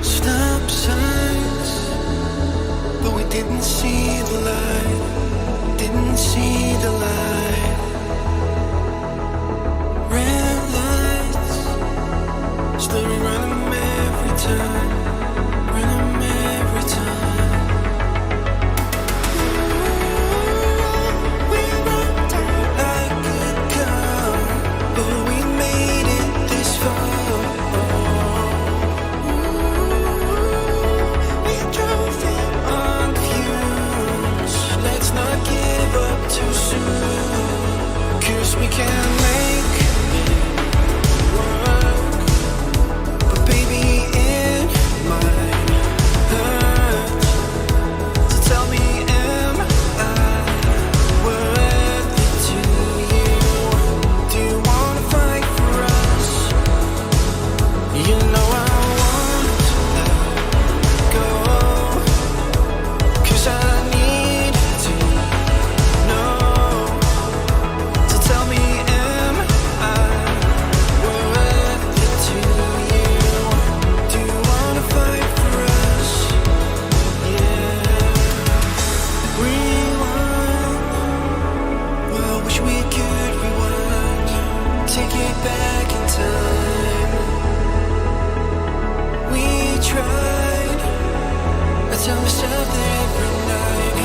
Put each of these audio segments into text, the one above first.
Stop signs, but we didn't see the light, didn't see the light. Red lights, still we run them every time, run them every time. We rocked out like good car, but we made it this far. Too soon, 'cause we can't make it work. But baby, it might hurt. So tell me, am I worth it to you? Do you wanna fight for us? You know I won't let go, 'cause I need to. Back in time, we tried. I tell myself that every night,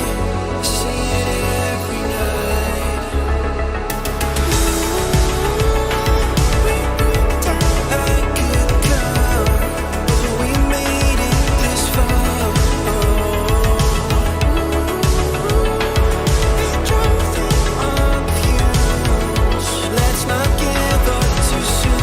I say it every night. We broke down like good car, but we made it this far. We drove them on fumes. Let's not give up too soon.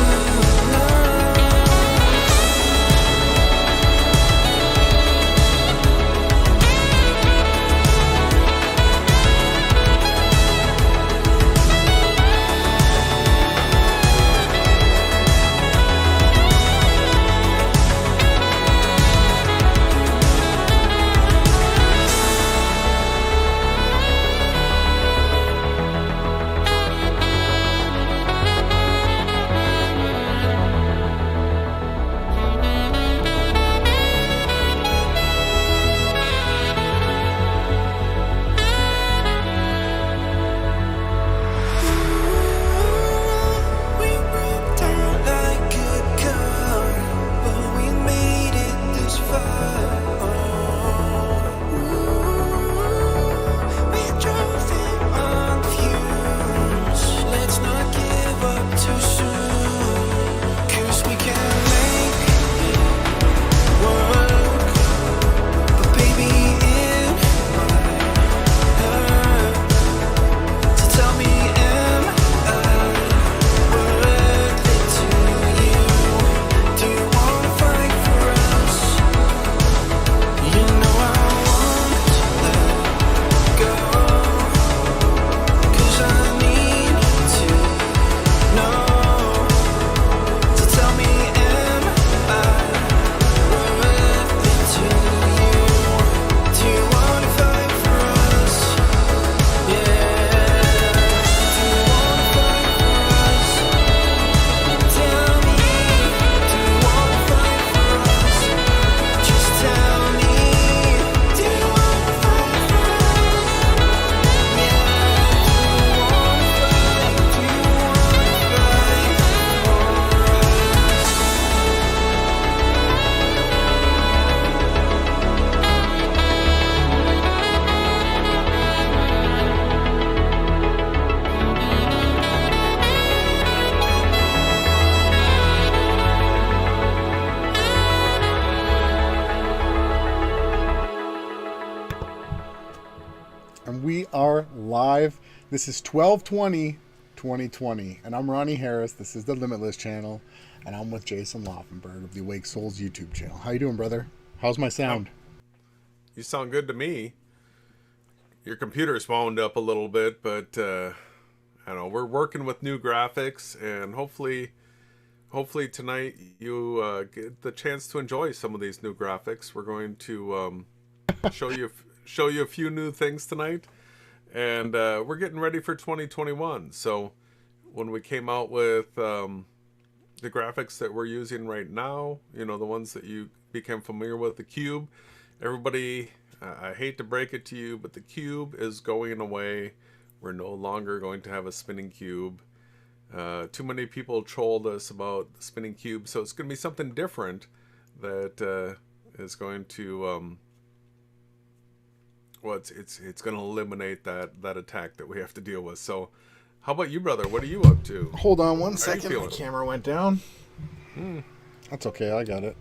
And we are live. This is 12/20/2020, and I'm Ronnie Harris. This is the Limitless channel, and I'm with Jason Laufenberg of the Awake Souls YouTube channel. How you doing, brother? How's my sound? You sound good to me. Your computer's wound up a little bit, but I I don't know, we're working with new graphics, and hopefully tonight you get the chance to enjoy some of these new graphics. We're going to show you a few new things tonight, and we're getting ready for 2021. So when we came out with the graphics that we're using right now, you know, the ones that you became familiar with, the cube, everybody, I hate to break it to you, but the cube is going away. We're no longer going to have a spinning cube. Too many people trolled us about the spinning cube, so it's going to be something different that is going to it's going to eliminate that attack that we have to deal with. So how about you, brother? What are you up to? Hold on one How are you second. My feeling? camera went down. That's okay. I got it.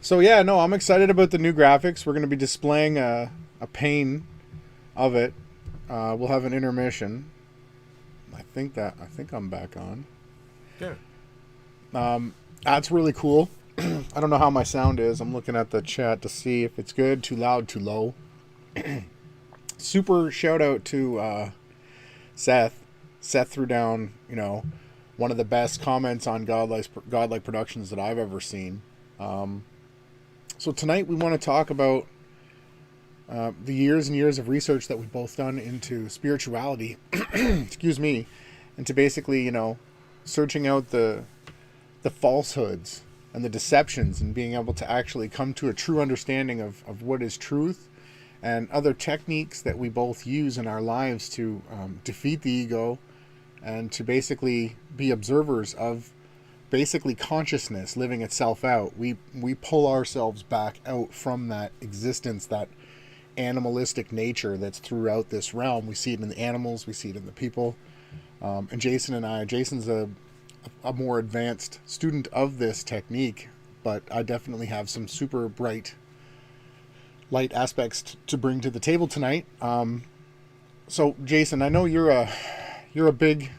So yeah, no, I'm excited about the new graphics. We're going to be displaying a pane of it. We'll have an intermission. I think I'm back on. Yeah. That's really cool. I don't know how my sound is. I'm looking at the chat to see if it's good, too loud, too low. Super shout out to Seth. Seth threw down, you know, one of the best comments on Godlike Productions that I've ever seen. So tonight we want to talk about the years and years of research that we've both done into spirituality, excuse me, and to basically, you know, searching out the falsehoods and the deceptions and being able to actually come to a true understanding of what is truth, and other techniques that we both use in our lives to defeat the ego and to basically be observers of basically consciousness living itself out. We pull ourselves back out from that existence, that animalistic nature that's throughout this realm. We see it in the animals, we see it in the people. And Jason's a more advanced student of this technique, but I definitely have some super bright light aspects to bring to the table tonight. So Jason, I know you're big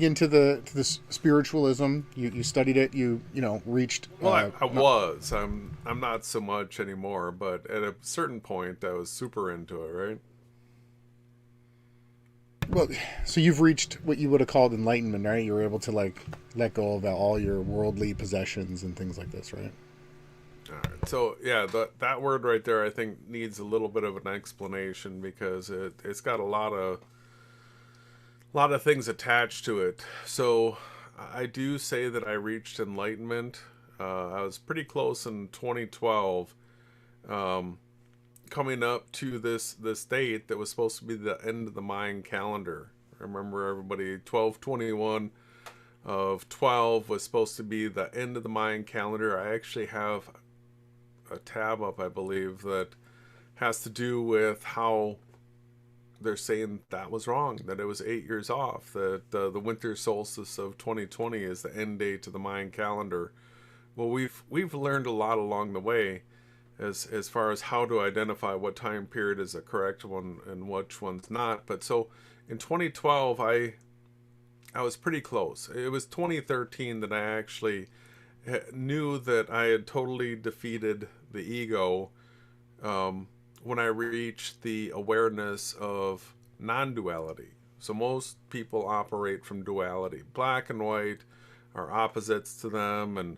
into the spiritualism. You studied it. You know, reached. Well, I was. I'm not so much anymore. But at a certain point, I was super into it. Right. Well, so you've reached what you would have called enlightenment, right? You were able to like let go of all your worldly possessions and things like this, right? All right. So yeah, that word right there, I think, needs a little bit of an explanation, because it's got a lot of things attached to it. So I do say that I reached enlightenment. I was pretty close in 2012, coming up to this date that was supposed to be the end of the Mayan calendar. I remember everybody, 12/21 of 12 was supposed to be the end of the Mayan calendar. I actually have a tab up, I believe, that has to do with how they're saying that was wrong, that it was 8 years off, that the winter solstice of 2020 is the end date to the Mayan calendar. Well, we've learned a lot along the way as far as how to identify what time period is a correct one and which one's not. But so in 2012, I was pretty close. It was 2013 that I actually knew that I had totally defeated the ego, when I reached the awareness of non-duality. So most people operate from duality. Black and white are opposites to them, and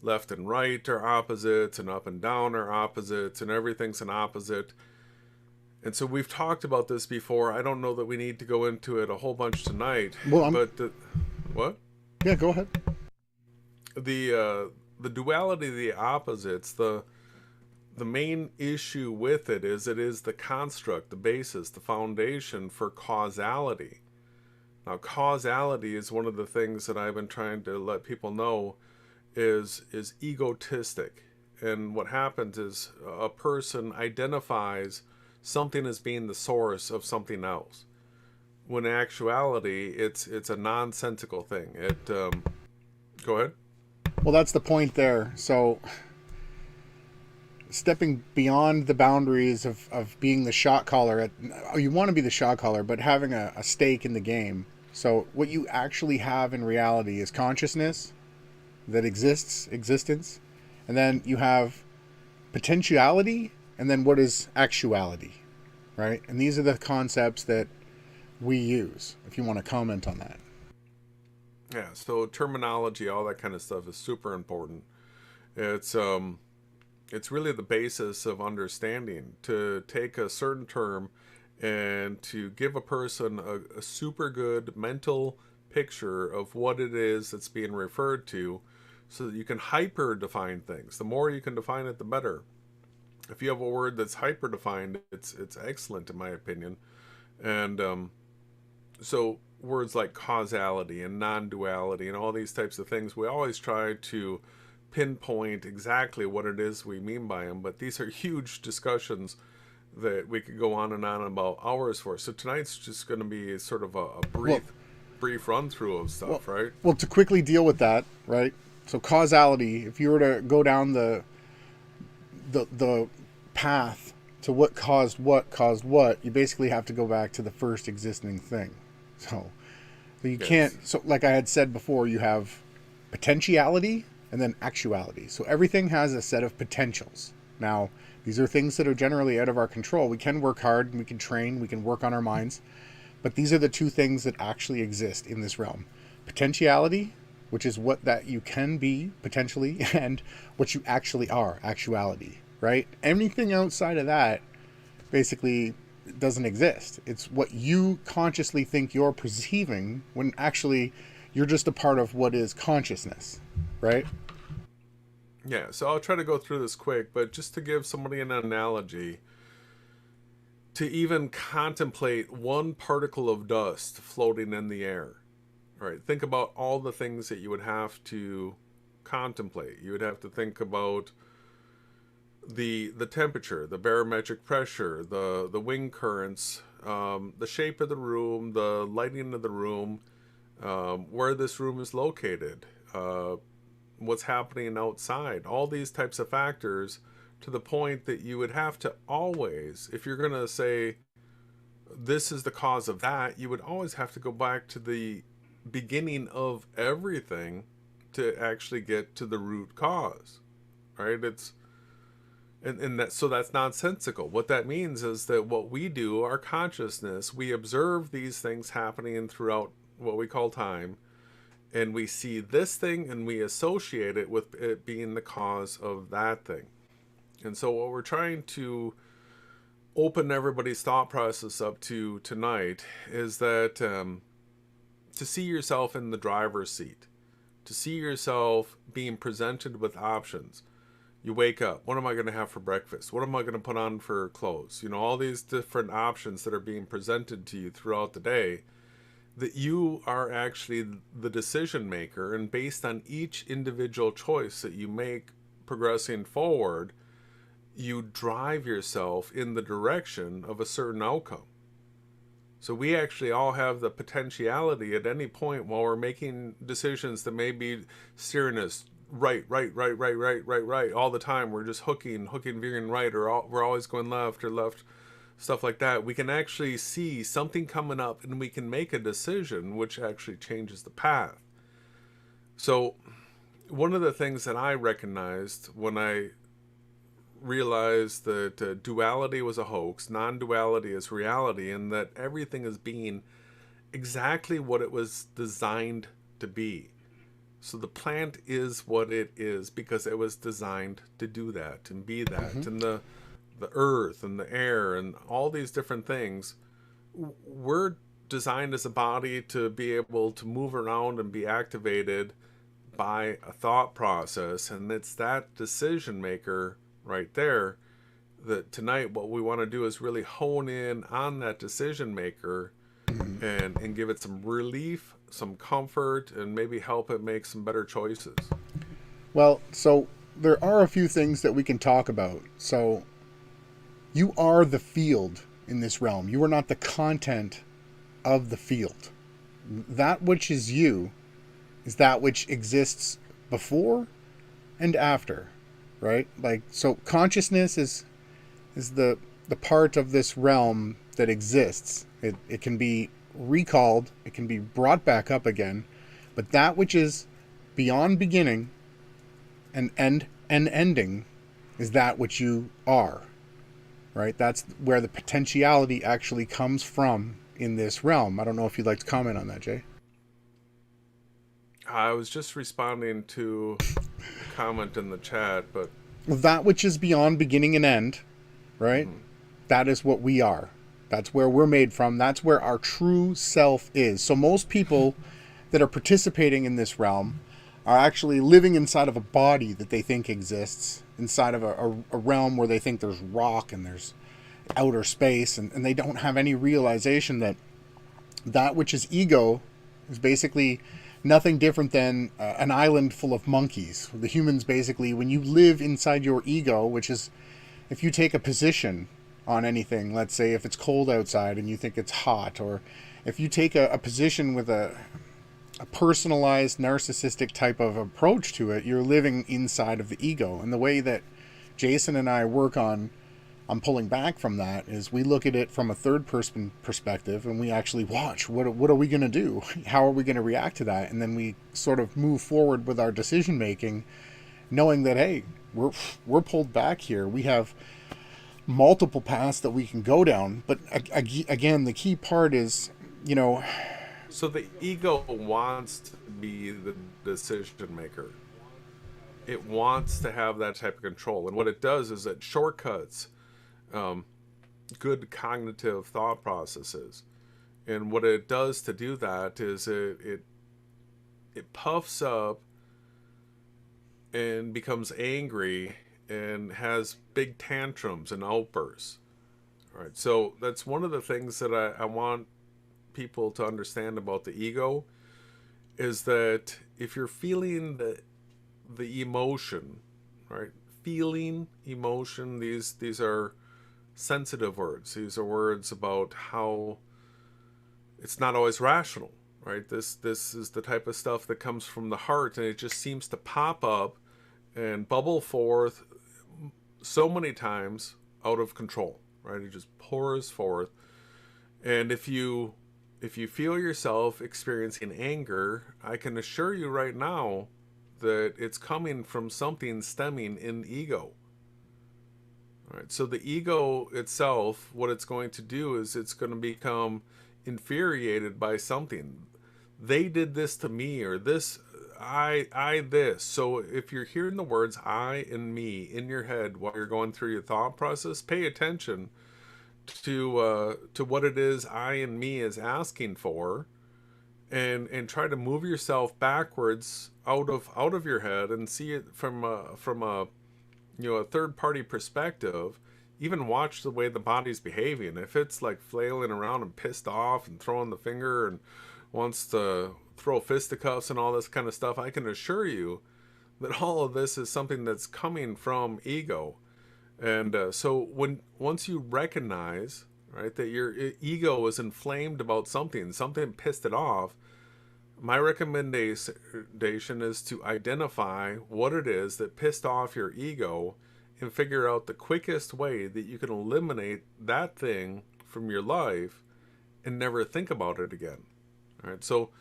left and right are opposites, and up and down are opposites, and everything's an opposite. And so we've talked about this before. I don't know that we need to go into it a whole bunch tonight. Well, but what? Yeah, go ahead. The duality of the opposites, the main issue with it is the construct, the basis, the foundation for causality. Now, causality is one of the things that I've been trying to let people know is egotistic. And what happens is a person identifies something as being the source of something else, when in actuality it's a nonsensical thing. Go ahead. Well, that's the point there. So stepping beyond the boundaries of being the shot caller, you want to be the shot caller, but having a stake in the game. So what you actually have in reality is consciousness that existence, and then you have potentiality, and then what is actuality, right? And these are the concepts that we use, if you want to comment on that. Yeah, so terminology, all that kind of stuff is super important. It's really the basis of understanding. To take a certain term and to give a person a super good mental picture of what it is that's being referred to, so that you can hyper define things. The more you can define it, the better. If you have a word that's hyper defined, it's excellent in my opinion. And so words like causality and non-duality and all these types of things, we always try to pinpoint exactly what it is we mean by them, but these are huge discussions that we could go on and on about hours for. So tonight's just going to be sort of a brief run through of stuff, right? Well, to quickly deal with that, right? So causality, if you were to go down the path to what caused what, you basically have to go back to the first existing thing. So you can't, so like I had said before, you have potentiality and then actuality. So everything has a set of potentials. Now, these are things that are generally out of our control. We can work hard, and we can train, we can work on our minds, but these are the two things that actually exist in this realm. Potentiality, which is what that you can be potentially, and what you actually are, actuality, right? Anything outside of that basically doesn't exist. It's what you consciously think you're perceiving when actually you're just a part of what is consciousness, right? Yeah, so I'll try to go through this quick, but just to give somebody an analogy, to even contemplate one particle of dust floating in the air, right? Think about all the things that you would have to contemplate. You would have to think about the temperature, the barometric pressure, the wind currents, the shape of the room, the lighting of the room, where this room is located, what's happening outside, all these types of factors, to the point that you would have to always, if you're going to say this is the cause of that, you would always have to go back to the beginning of everything to actually get to the root cause, right? It's and that, so that's nonsensical. What that means is that what we do, our consciousness, we observe these things happening throughout what we call time, and we see this thing and we associate it with it being the cause of that thing. And so what we're trying to open everybody's thought process up to tonight is that to see yourself in the driver's seat, to see yourself being presented with options. You wake up, what am I going to have for breakfast? What am I going to put on for clothes? You know, all these different options that are being presented to you throughout the day, that you are actually the decision maker, and based on each individual choice that you make progressing forward, you drive yourself in the direction of a certain outcome. So we actually all have the potentiality at any point while we're making decisions that may be steering us right all the time. We're just hooking, veering right, or we're always going left or left, stuff like that. We can actually see something coming up and we can make a decision which actually changes the path. So one of the things that I recognized when I realized that duality was a hoax, non-duality is reality, and that everything is being exactly what it was designed to be. So the plant is what it is because it was designed to do that and be that. Mm-hmm. And the earth and the air and all these different things, we're designed as a body to be able to move around and be activated by a thought process. And it's that decision maker right there that tonight what we want to do is really hone in on that decision maker and give it some relief, some comfort, and maybe help it make some better choices. Well, so there are a few things that we can talk about. So you are the field in this realm. You are not the content of the field. That which is you is that which exists before and after, right? Like, so consciousness is the part of this realm that exists. It can be recalled, it can be brought back up again, but that which is beyond beginning and ending is that which you are, right? That's where the potentiality actually comes from in this realm. I don't know if you'd like to comment on that, Jay. I was just responding to a comment in the chat, but That which is beyond beginning and end, right? That is what we are. That's where we're made from. That's where our true self is. So most people that are participating in this realm are actually living inside of a body that they think exists, inside of a realm where they think there's rock and there's outer space, and they don't have any realization that that which is ego is basically nothing different than an island full of monkeys. The humans, basically, when you live inside your ego, which is, if you take a position on anything, let's say if it's cold outside and you think it's hot, or if you take a position with a personalized narcissistic type of approach to it, you're living inside of the ego. And the way that Jason and I work on pulling back from that is we look at it from a third person perspective, and we actually watch what are we going to do, how are we going to react to that, and then we sort of move forward with our decision making, knowing that, hey, we're pulled back here. We have multiple paths that we can go down, but again, the key part is, so the ego wants to be the decision maker. It wants to have that type of control, and what it does is it shortcuts good cognitive thought processes. And what it does to do that is it puffs up and becomes angry and has big tantrums and outbursts. All right, so that's one of the things that I want people to understand about the ego, is that if you're feeling the emotion, right? Feeling emotion, these are sensitive words. These are words about how it's not always rational, right? This is the type of stuff that comes from the heart, and it just seems to pop up and bubble forth so many times out of control, right? It just pours forth. And if you feel yourself experiencing anger, I can assure you right now that it's coming from something stemming in ego. All right, so the ego itself, what it's going to do is it's going to become infuriated by something. They did this to me, or this, I this. So if you're hearing the words I and me in your head while you're going through your thought process, pay attention to what it is I and me is asking for, and try to move yourself backwards out of your head and see it from a a third party perspective. Even watch the way the body's behaving. If it's like flailing around and pissed off and throwing the finger and wants to throw fisticuffs and all this kind of stuff, I can assure you that all of this is something that's coming from ego. And so once you recognize, right, that your ego is inflamed about something pissed it off, my recommendation is to identify what it is that pissed off your ego and figure out the quickest way that you can eliminate that thing from your life and never think about it again. All right, so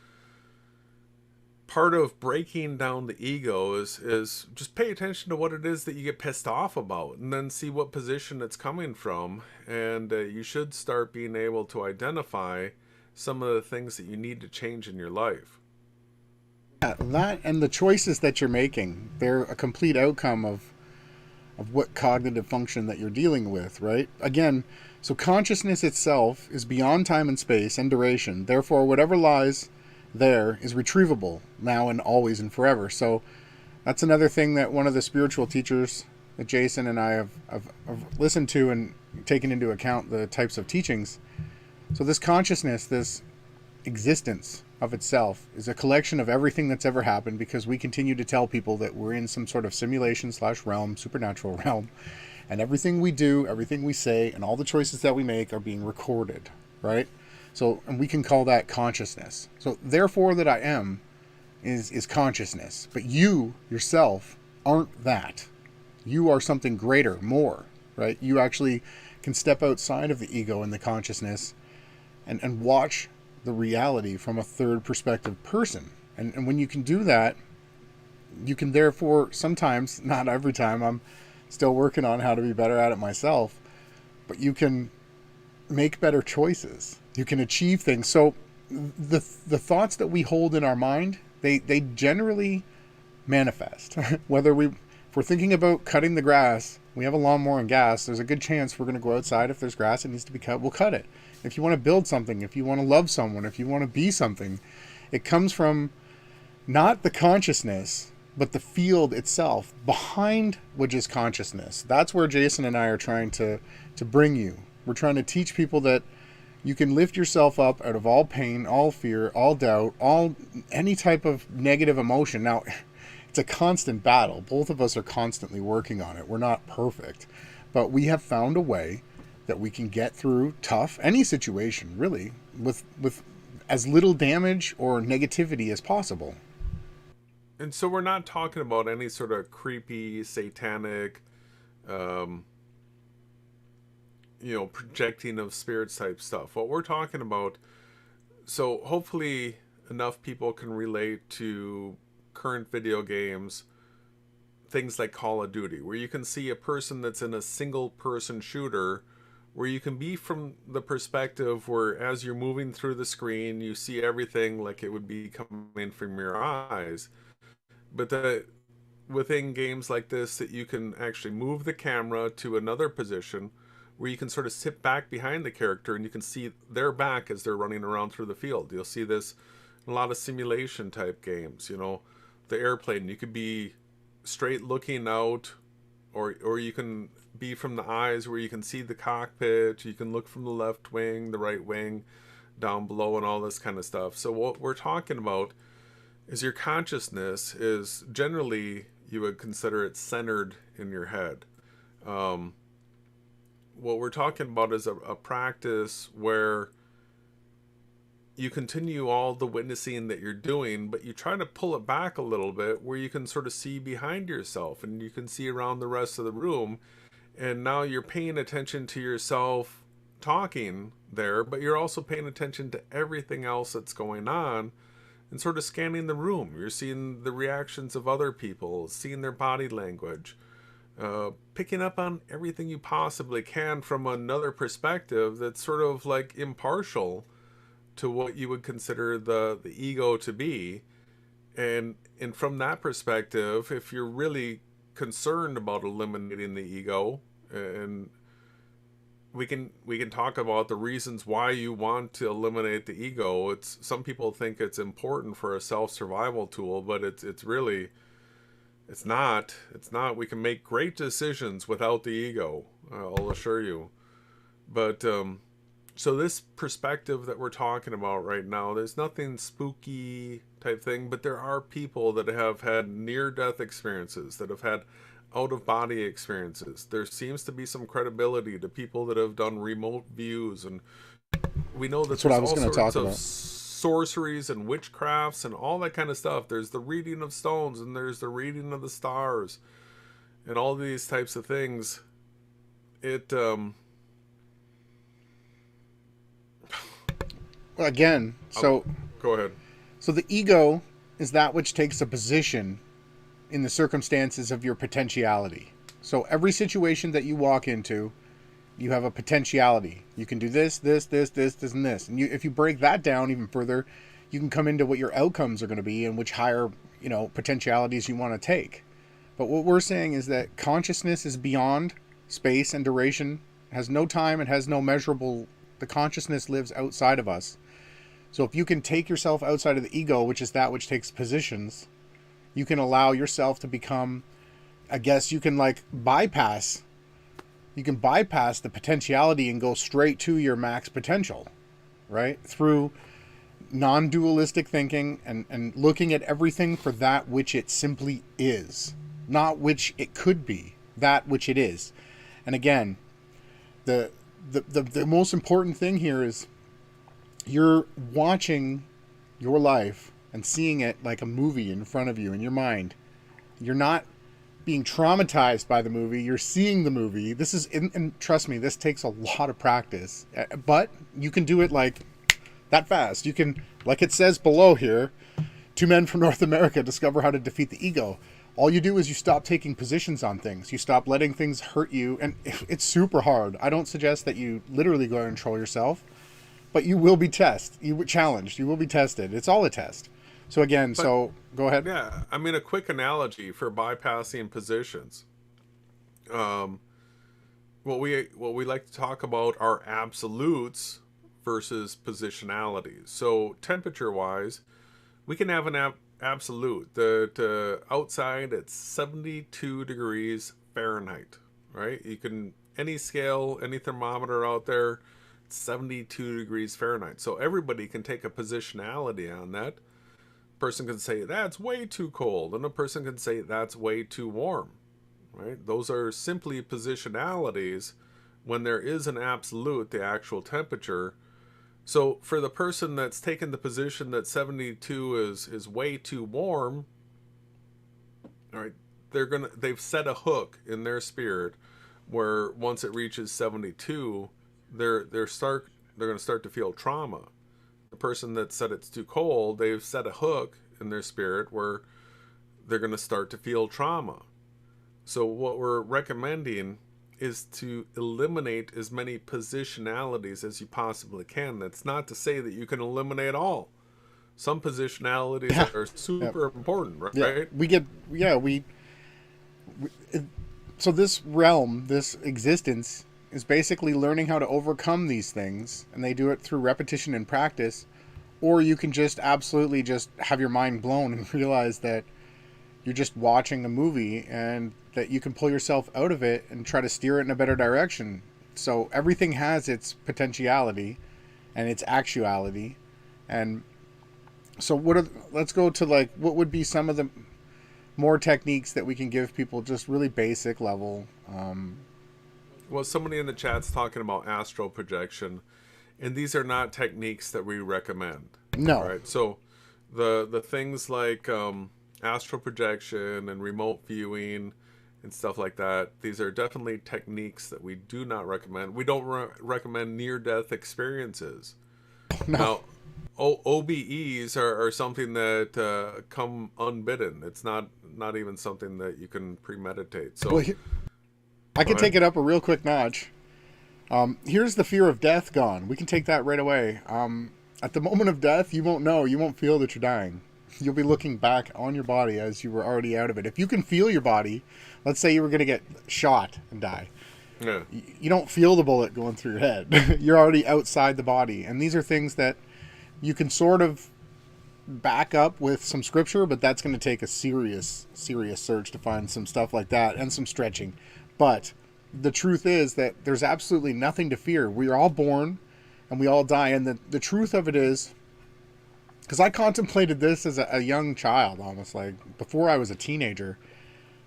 part of breaking down the ego is just pay attention to what it is that you get pissed off about, and then see what position it's coming from, and you should start being able to identify some of the things that you need to change in your life. Yeah, that and the choices that you're making, they're a complete outcome of what cognitive function that you're dealing with, right? Again, so consciousness itself is beyond time and space and duration. Therefore, whatever lies there is retrievable now and always and forever. So that's another thing that one of the spiritual teachers that Jason and I have listened to and taken into account the types of teachings. So this consciousness, this existence of itself, is a collection of everything that's ever happened, because we continue to tell people that we're in some sort of simulation / realm, supernatural realm, and everything we do, everything we say, and all the choices that we make are being recorded, right? So, and we can call that consciousness. So therefore that I am is consciousness, but you yourself aren't that. You are something greater, more, right? You actually can step outside of the ego and the consciousness and watch the reality from a third perspective person. And when you can do that, you can therefore sometimes, not every time, I'm still working on how to be better at it myself, but you can make better choices. You can achieve things. So the thoughts that we hold in our mind, they generally manifest. Whether if we're thinking about cutting the grass, we have a lawnmower and gas, there's a good chance we're going to go outside. If there's grass that needs to be cut, we'll cut it. If you want to build something, if you want to love someone, if you want to be something, it comes from not the consciousness, but the field itself behind which is consciousness. That's where Jason and I are trying to bring you. We're trying to teach people that you can lift yourself up out of all pain, all fear, all doubt, any type of negative emotion. Now, it's a constant battle. Both of us are constantly working on it. We're not perfect, but we have found a way that we can get through any situation, really, with as little damage or negativity as possible. And so we're not talking about any sort of creepy, satanic, projecting of spirits type stuff. What we're talking about, so hopefully enough people can relate to current video games, things like Call of Duty, where you can see a person that's in a single person shooter, where you can be from the perspective where as you're moving through the screen, you see everything like it would be coming from your eyes. But within games like this, that you can actually move the camera to another position where you can sort of sit back behind the character and you can see their back as they're running around through the field. You'll see this in a lot of simulation type games, the airplane. You could be straight looking out, or you can be from the eyes where you can see the cockpit. You can look from the left wing, the right wing, down below, and all this kind of stuff. So what we're talking about is your consciousness is generally, you would consider it centered in your head. What we're talking about is a practice where you continue all the witnessing that you're doing, but you try to pull it back a little bit where you can sort of see behind yourself and you can see around the rest of the room. And now you're paying attention to yourself talking there, but you're also paying attention to everything else that's going on and sort of scanning the room. You're seeing the reactions of other people, seeing their body language, picking up on everything you possibly can from another perspective that's sort of like impartial to what you would consider the ego to be. And from that perspective, if you're really concerned about eliminating the ego, and we can talk about the reasons why you want to eliminate the ego. Some people think it's important for a self-survival tool, but it's really, it's not. We can make great decisions without the ego, I'll assure you. But so this perspective that we're talking about right now, there's nothing spooky type thing, but there are people that have had near-death experiences, that have had out-of-body experiences. There seems to be some credibility to people that have done remote views, and we know that That's what I was there's all going to sorts talk of about. sorceries and witchcrafts and all that kind of stuff. There's the reading of stones, and there's the reading of the stars, and all these types of things. Again, so go ahead. So the ego is that which takes a position in the circumstances of your potentiality. So every situation that you walk into, you have a potentiality. You can do this, and this. And if you break that down even further, you can come into what your outcomes are going to be and which higher, potentialities you want to take. But what we're saying is that consciousness is beyond space and duration. It has no time. It has no measurable. The consciousness lives outside of us. So if you can take yourself outside of the ego, which is that which takes positions, you can allow yourself to become, I guess you can bypass the potentiality and go straight to your max potential, right? Through non-dualistic thinking and looking at everything for that which it simply is, not which it could be, that which it is. And again, the most important thing here is you're watching your life and seeing it like a movie in front of you in your mind. You're not being traumatized by the movie. You're seeing the movie. This is, and trust me, this takes a lot of practice, but you can do it like that fast. You can, like it says below here, 2 men from North America discover how to defeat the ego. all you do is you stop taking positions on things. You stop letting things hurt you. And it's super hard. I don't suggest that you literally go and control yourself, but you will be tested. You will challenged. You will be tested. It's all a test. So again, But so go ahead. yeah, I mean, a quick analogy for bypassing positions. Um, what we like to talk about are absolutes versus positionalities. So temperature wise, we can have an absolute that outside it's 72 degrees Fahrenheit, right? You can any scale, any thermometer out there, 72 degrees Fahrenheit. So everybody can take a positionality on that. Person can say that's way too cold, and a person can say that's way too warm, right? Those are simply positionalities when there is an absolute, the actual temperature. So for the person that's taken the position that 72 is way too warm, all right, they've set a hook in their spirit where once it reaches 72, they're going to start to feel trauma. The person that said it's too cold, they've set a hook in their spirit where they're going to start to feel trauma. So what we're recommending is to eliminate as many positionalities as you possibly can. That's not to say that you can eliminate all. Some positionalities Yeah. are super important, right? Yeah, we so this realm, this existence is basically learning how to overcome these things, and they do it through repetition and practice. Or you can just absolutely just have your mind blown and realize that you're just watching a movie and that you can pull yourself out of it and try to steer it in a better direction. So everything has its potentiality and its actuality. And so let's go to like what would be some of the more techniques that we can give people, just really basic level. Well, somebody in the chat's talking about astral projection, and these are not techniques that we recommend. No. Right. So the things like astral projection and remote viewing and stuff like that, these are definitely techniques that we do not recommend. We don't recommend near-death experiences. No. Now, OBEs are something that come unbidden. It's not even something that you can premeditate. So Well, I can take it up a real quick notch. Here's the fear of death gone. We can take that right away. At the moment of death, you won't know. You won't feel that you're dying. You'll be looking back on your body as you were already out of it. If you can feel your body, let's say you were going to get shot and die. yeah. You don't feel the bullet going through your head. You're already outside the body. And these are things that you can sort of back up with some scripture, but that's going to take a serious search to find some stuff like that and some stretching. But the truth is that there's absolutely nothing to fear. We are all born and we all die. And the truth of it is, because I contemplated this as a young child, almost like before I was a teenager,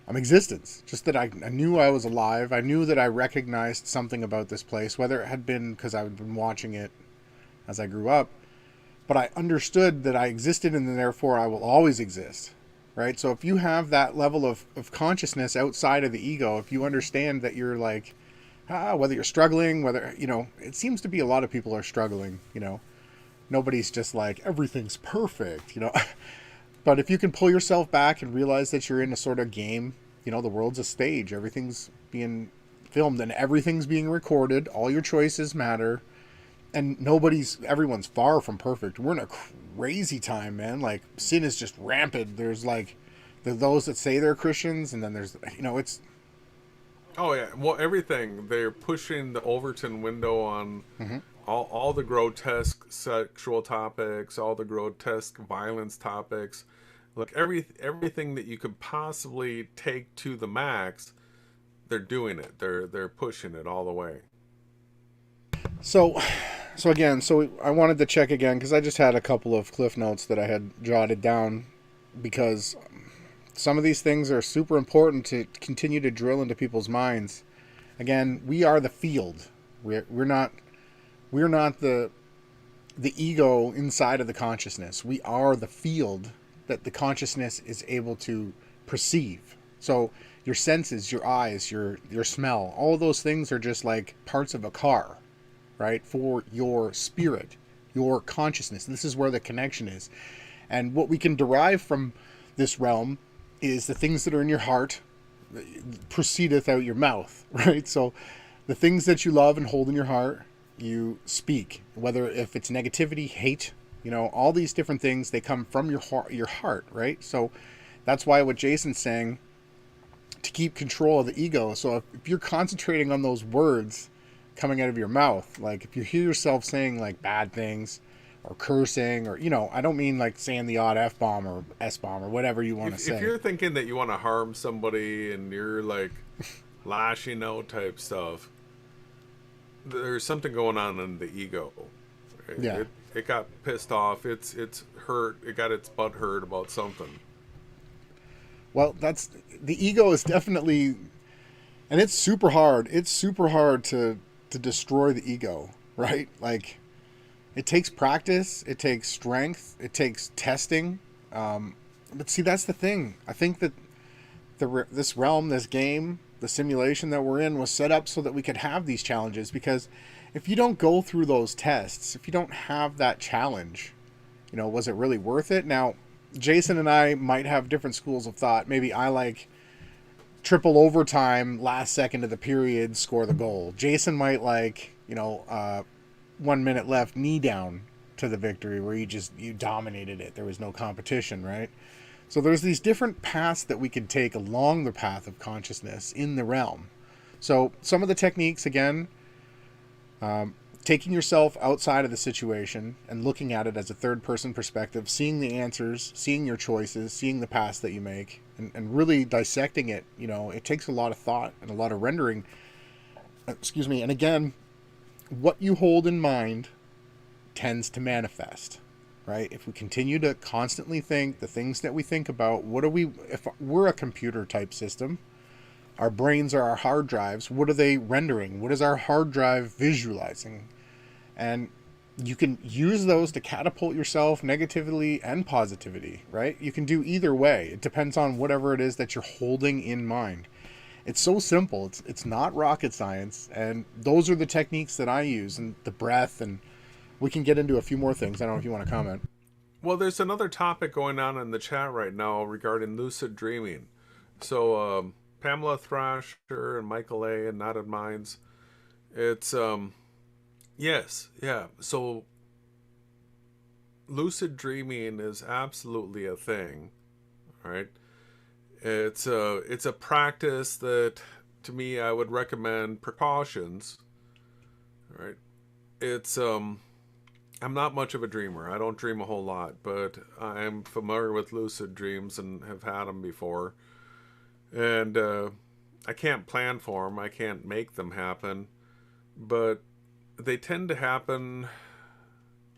existence. Just that I knew I was alive. I knew that I recognized something about this place, whether it had been because I had been watching it as I grew up. But I understood that I existed and therefore I will always exist. Right? So if you have that level of consciousness outside of the ego, if you understand that you're like, whether you're struggling, whether, it seems to be a lot of people are struggling, Nobody's just like, everything's perfect, But if you can pull yourself back and realize that you're in a sort of game, the world's a stage. Everything's being filmed and everything's being recorded. All your choices matter. And everyone's far from perfect. We're in a crazy time, man. Like, sin is just rampant. There's those that say they're Christians, and then there's, it's... Oh yeah, well, everything. They're pushing the Overton window on all the grotesque sexual topics, all the grotesque violence topics. Look, everything that you could possibly take to the max, they're doing it. They're pushing it all the way. So I wanted to check again because I just had a couple of cliff notes that I had jotted down because some of these things are super important to continue to drill into people's minds. Again, we are the field. We're not the ego inside of the consciousness. We are the field that the consciousness is able to perceive. So your senses, your eyes, your smell, all of those things are just like parts of a car, right? For your spirit, your consciousness. This is where the connection is. And what we can derive from this realm is the things that are in your heart proceedeth out your mouth, right? So the things that you love and hold in your heart, you speak, whether if it's negativity, hate, all these different things, they come from your heart, right? So that's why what Jason's saying, to keep control of the ego. So if you're concentrating on those words coming out of your mouth, like if you hear yourself saying like bad things or cursing, or I don't mean like saying the odd F-bomb or S-bomb or whatever you want to say. If you're thinking that you want to harm somebody and you're like lashing out type stuff, there's something going on in the ego. Right? Yeah. It got pissed off. It's hurt. It got its butt hurt about something. Well, that's the ego is definitely, and it's super hard. It's super hard to destroy the ego, right? Like, it takes practice, it takes strength, it takes testing. But see, that's the thing. I think that this realm, this game, the simulation that we're in was set up so that we could have these challenges, because if you don't go through those tests, if you don't have that challenge, was it really worth it? Now, Jason and I might have different schools of thought. Maybe I like triple overtime, last second of the period, score the goal. Jason might like, 1 minute left, knee down to the victory, where you dominated it. There was no competition, right? So there's these different paths that we can take along the path of consciousness in the realm. So some of the techniques, again, taking yourself outside of the situation and looking at it as a third-person perspective, seeing the answers, seeing your choices, seeing the paths that you make, and really dissecting it. It takes a lot of thought and a lot of rendering. Excuse me. And again, what you hold in mind tends to manifest, right? If we continue to constantly think the things that we think about, if we're a computer type system, our brains are our hard drives. What are they rendering? What is our hard drive visualizing? And you can use those to catapult yourself negatively and positivity, right? You can do either way. It depends on whatever it is that you're holding in mind. It's so simple. It's not rocket science. And those are the techniques that I use, and the breath, and we can get into a few more things. I don't know if you want to comment. Well, there's another topic going on in the chat right now regarding lucid dreaming. So, Pamela Thrasher and Michael A. and Knotted Minds. It's, yes, yeah. So, lucid dreaming is absolutely a thing, right? It's a practice that, to me, I would recommend precautions, right? It's, I'm not much of a dreamer. I don't dream a whole lot, but I'm familiar with lucid dreams and have had them before. And I can't plan for them. I can't make them happen. But they tend to happen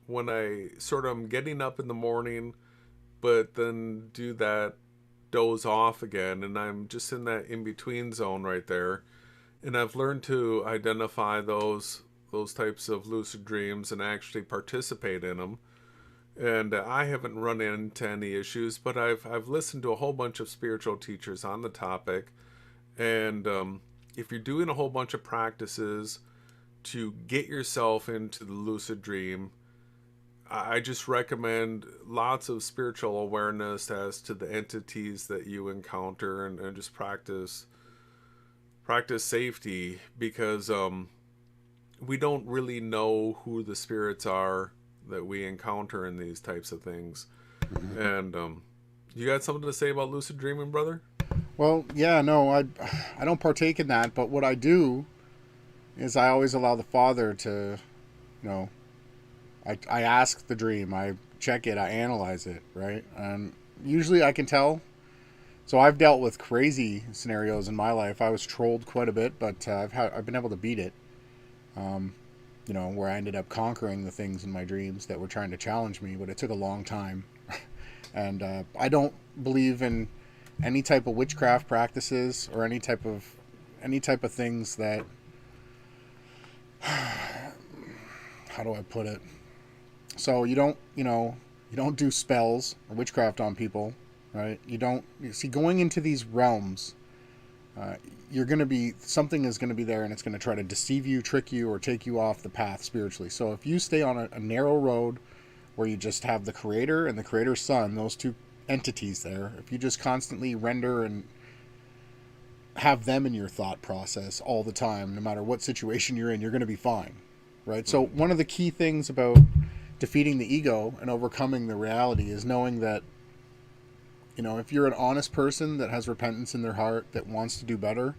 when I sort of am getting up in the morning, but then do that doze off again. And I'm just in that in-between zone right there. And I've learned to identify those types of lucid dreams and actually participate in them. And I haven't run into any issues, but I've listened to a whole bunch of spiritual teachers on the topic. And if you're doing a whole bunch of practices to get yourself into the lucid dream, I just recommend lots of spiritual awareness as to the entities that you encounter, and just practice safety, because we don't really know who the spirits are that we encounter in these types of things. Mm-hmm. And you got something to say about lucid dreaming, brother? Well, yeah, no, I don't partake in that, but what I do is I always allow the Father to, I ask the dream, I check it, I analyze it, right? And usually I can tell. So I've dealt with crazy scenarios in my life. I was trolled quite a bit, but I've been able to beat it. Where I ended up conquering the things in my dreams that were trying to challenge me, but it took a long time. And I don't believe in any type of witchcraft practices or any type of things that, how do I put it? So you don't do spells or witchcraft on people, right? You see, going into these realms, something is going to be there, and it's going to try to deceive you, trick you, or take you off the path spiritually. So if you stay on a narrow road where you just have the Creator and the Creator's Son, those two entities there, if you just constantly render and have them in your thought process all the time, no matter what situation you're in, you're going to be fine, right? So one of the key things about defeating the ego and overcoming the reality is knowing that, you know, if you're an honest person that has repentance in their heart, that wants to do better,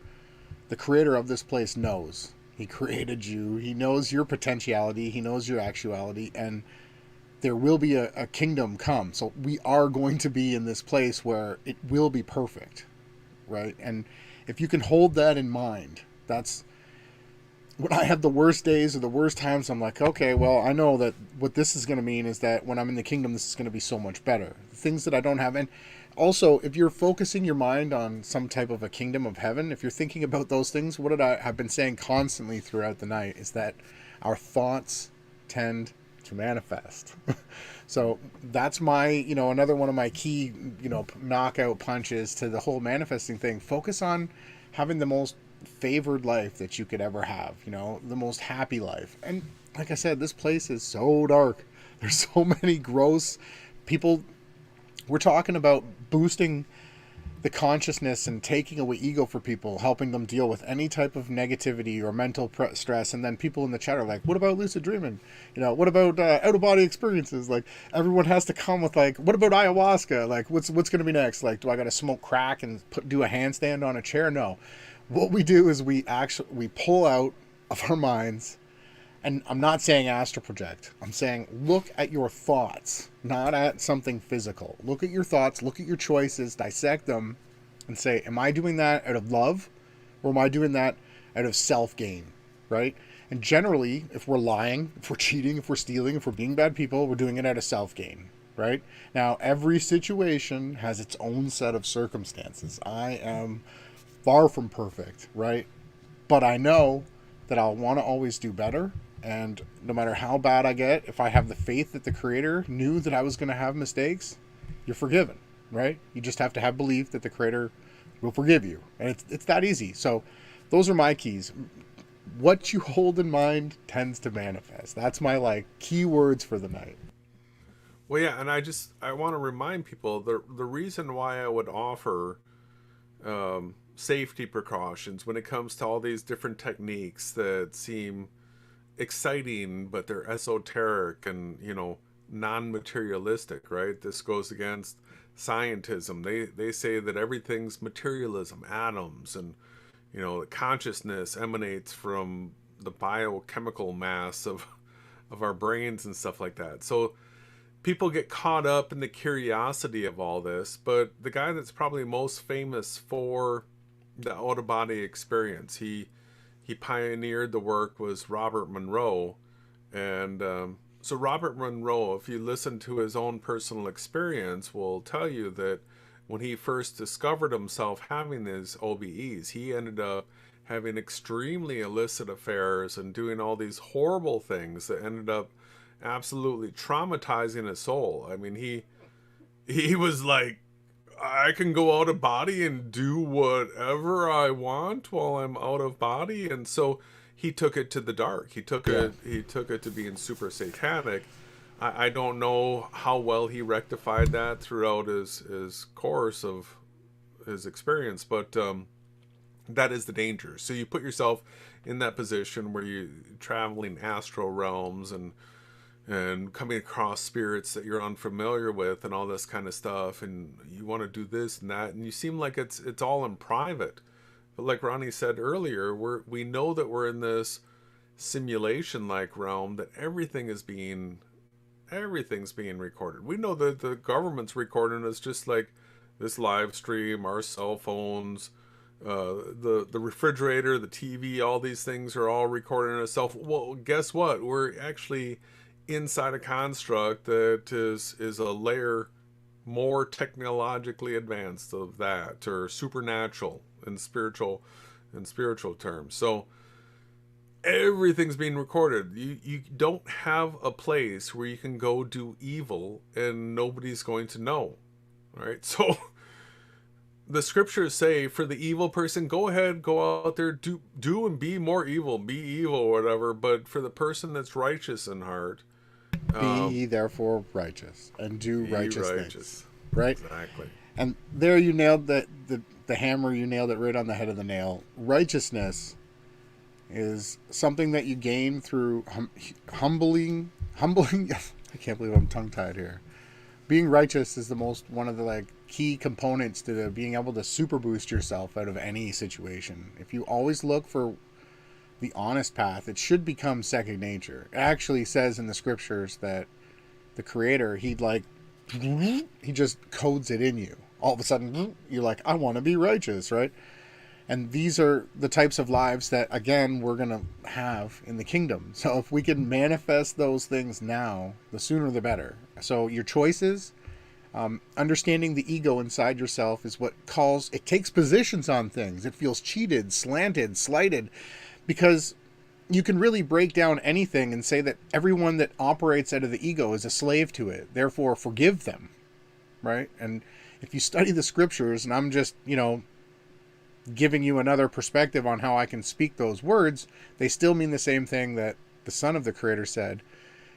the creator of this place knows. He created you. He knows your potentiality. He knows your actuality. And there will be a kingdom come. So we are going to be in this place where it will be perfect, right? And if you can hold that in mind, that's when I have the worst days or the worst times. I'm like, okay, well, I know that what this is going to mean is that when I'm in the kingdom, this is going to be so much better. The things that I don't have. And also, if you're focusing your mind on some type of a kingdom of heaven, if you're thinking about those things, what I have been saying constantly throughout the night is that our thoughts tend to manifest. So that's my, you know, another one of my key, you know, knockout punches to the whole manifesting thing. Focus on having the most favored life that you could ever have, you know, the most happy life. And like I said, this place is so dark. There's so many gross people. We're talking about boosting the consciousness and taking away ego for people, helping them deal with any type of negativity or mental stress. And then people in the chat are like, what about lucid dreaming? You know, what about out-of-body experiences? Like, everyone has to come with, like, what about ayahuasca? Like, what's going to be next? Like, do I got to smoke crack and do a handstand on a chair? No. What we do is we pull out of our minds. And I'm not saying astral project. I'm saying look at your thoughts, not at something physical. Look at your thoughts, look at your choices, dissect them, and say, am I doing that out of love, or am I doing that out of self-gain, right? And generally, if we're lying, if we're cheating, if we're stealing, if we're being bad people, we're doing it out of self-gain, right? Now, every situation has its own set of circumstances. I am far from perfect, right? But I know that I'll want to always do better. And no matter how bad I get, if I have the faith that the creator knew that I was going to have mistakes, you're forgiven, right? You just have to have belief that the creator will forgive you. And it's that easy. So those are my keys. What you hold in mind tends to manifest. That's my, like, key words for the night. Well, yeah, and I want to remind people the reason why I would offer safety precautions when it comes to all these different techniques that seem exciting, but they're esoteric and, you know, non-materialistic, right? This goes against scientism. They say that everything's materialism, atoms, and, you know, consciousness emanates from the biochemical mass of our brains and stuff like that. So people get caught up in the curiosity of all this, but the guy that's probably most famous for the out-of-body experience, he pioneered the work, was Robert Monroe. And so Robert Monroe, if you listen to his own personal experience, will tell you that when he first discovered himself having these OBEs, he ended up having extremely illicit affairs and doing all these horrible things that ended up absolutely traumatizing his soul. I mean, he was like, I can go out of body and do whatever I want while I'm out of body. And so he took it to the dark. He took it to being super satanic. I don't know how well he rectified that throughout his course of his experience, but that is the danger. So you put yourself in that position where you're traveling astral realms and coming across spirits that you're unfamiliar with and all this kind of stuff, and you want to do this and that, and you seem like it's all in private. But like Ronnie said earlier, we know that we're in this simulation-like realm, that everything's being recorded. We know that the government's recording us, just like this live stream, our cell phones, the refrigerator, the TV, all these things are all recording itself. Well, guess what? We're actually inside a construct that is a layer more technologically advanced of that, or supernatural in spiritual terms. So everything's being recorded. You don't have a place where you can go do evil and nobody's going to know, right? So the scriptures say, for the evil person, go ahead, go out there, do and be more evil, be evil or whatever. But for the person that's righteous in heart, be ye therefore righteous, and do righteous things. right? Exactly. And there you nailed the hammer, you nailed it right on the head of the nail. Righteousness is something that you gain through humbling. I can't believe I'm tongue tied here. Being righteous is the most one of the like key components to being able to super boost yourself out of any situation. If you always look for the honest path, it should become second nature. It actually says in the scriptures that the creator, he just codes it in you. All of a sudden, you're like, I want to be righteous, right? And these are the types of lives that, again, we're going to have in the kingdom. So if we can manifest those things now, the sooner the better. So your choices, understanding the ego inside yourself is what it takes positions on things. It feels cheated, slanted, slighted, because you can really break down anything and say that everyone that operates out of the ego is a slave to it. Therefore, forgive them, right? And if you study the scriptures, and I'm just, giving you another perspective on how I can speak those words, they still mean the same thing that the Son of the Creator said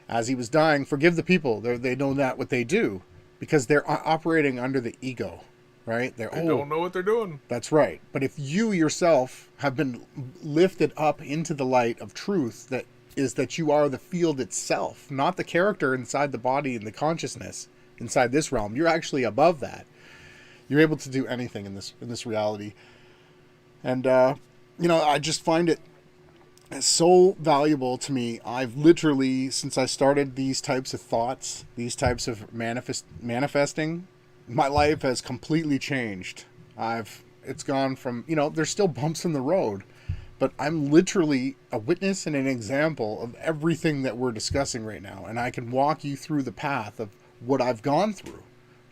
as he was dying. Forgive the people. They know not what they do, because they're operating under the ego, right? They don't know what they're doing. That's right. But if you yourself have been lifted up into the light of truth, that is that you are the field itself, not the character inside the body and the consciousness inside this realm. You're actually above that. You're able to do anything in this reality. And, I just find it so valuable to me. I've literally, since I started these types of thoughts, these types of manifesting, my life has completely changed. It's gone from, there's still bumps in the road, but I'm literally a witness and an example of everything that we're discussing right now. And I can walk you through the path of what I've gone through,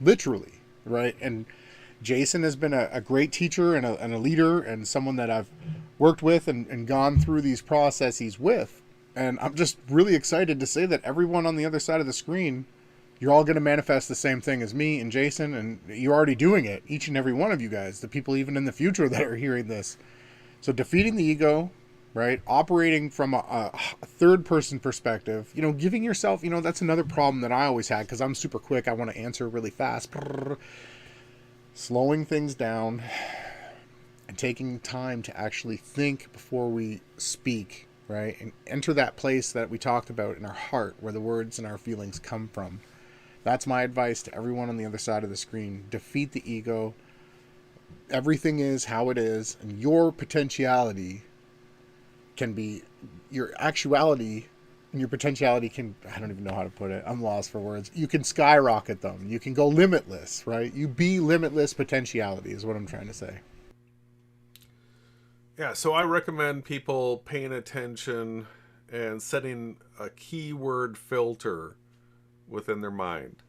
literally, right? And Jason has been a great teacher and a leader, and someone that I've worked with and gone through these processes with. And I'm just really excited to say that everyone on the other side of the screen, you're all going to manifest the same thing as me and Jason, and you're already doing it, each and every one of you guys, the people even in the future that are hearing this. So defeating the ego, right? Operating from a third person perspective, giving yourself, that's another problem that I always had, because I'm super quick. I want to answer really fast. Slowing things down and taking time to actually think before we speak, right? And enter that place that we talked about in our heart, where the words and our feelings come from. That's my advice to everyone on the other side of the screen. Defeat the ego. Everything is how it is, and your potentiality can be your actuality. And your potentiality can, I don't even know how to put it. I'm lost for words. You can skyrocket them. You can go limitless, right? You be limitless potentiality is what I'm trying to say. Yeah, so I recommend people paying attention and setting a keyword filter within their mind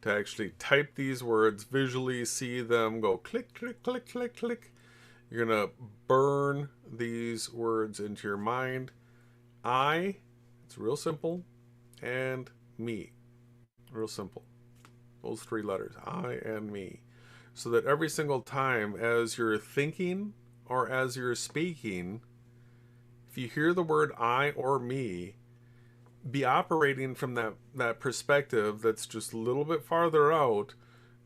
to actually type these words, visually see them, go click, click, click, click, click. You're going to burn these words into your mind. It's real simple, and me. Real simple. Those three letters, I and me. So that every single time as you're thinking or as you're speaking, if you hear the word I or me, be operating from that perspective that's just a little bit farther out,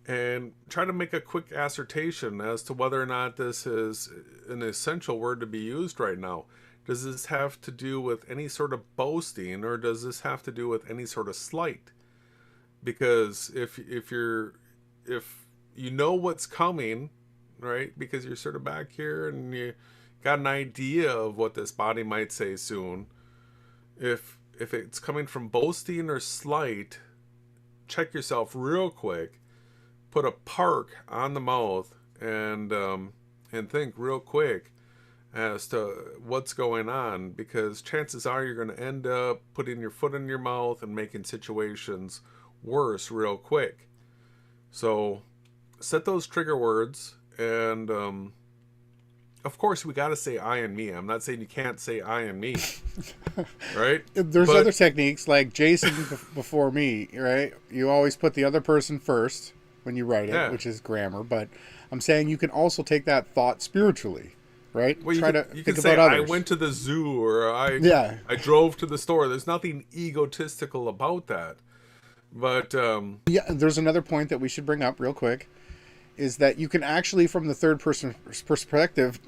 and try to make a quick assertion as to whether or not this is an essential word to be used right now. Does this have to do with any sort of boasting, or does this have to do with any sort of slight? Because if you know what's coming, right? Because you're sort of back here and you got an idea of what this body might say soon. If it's coming from boasting or slight, check yourself real quick. Put a park on the mouth and think real quick as to what's going on, because chances are you're going to end up putting your foot in your mouth and making situations worse real quick. So set those trigger words, and of course we got to say I and me. I'm not saying you can't say I and me, right? There's other techniques like Jason before me, right? You always put the other person first when you write it, which is grammar, but I'm saying you can also take that thought spiritually. Right? Well, you can say I went to the zoo, or I drove to the store. There's nothing egotistical about that. But Yeah, there's another point that we should bring up real quick, is that you can actually, from the third person perspective,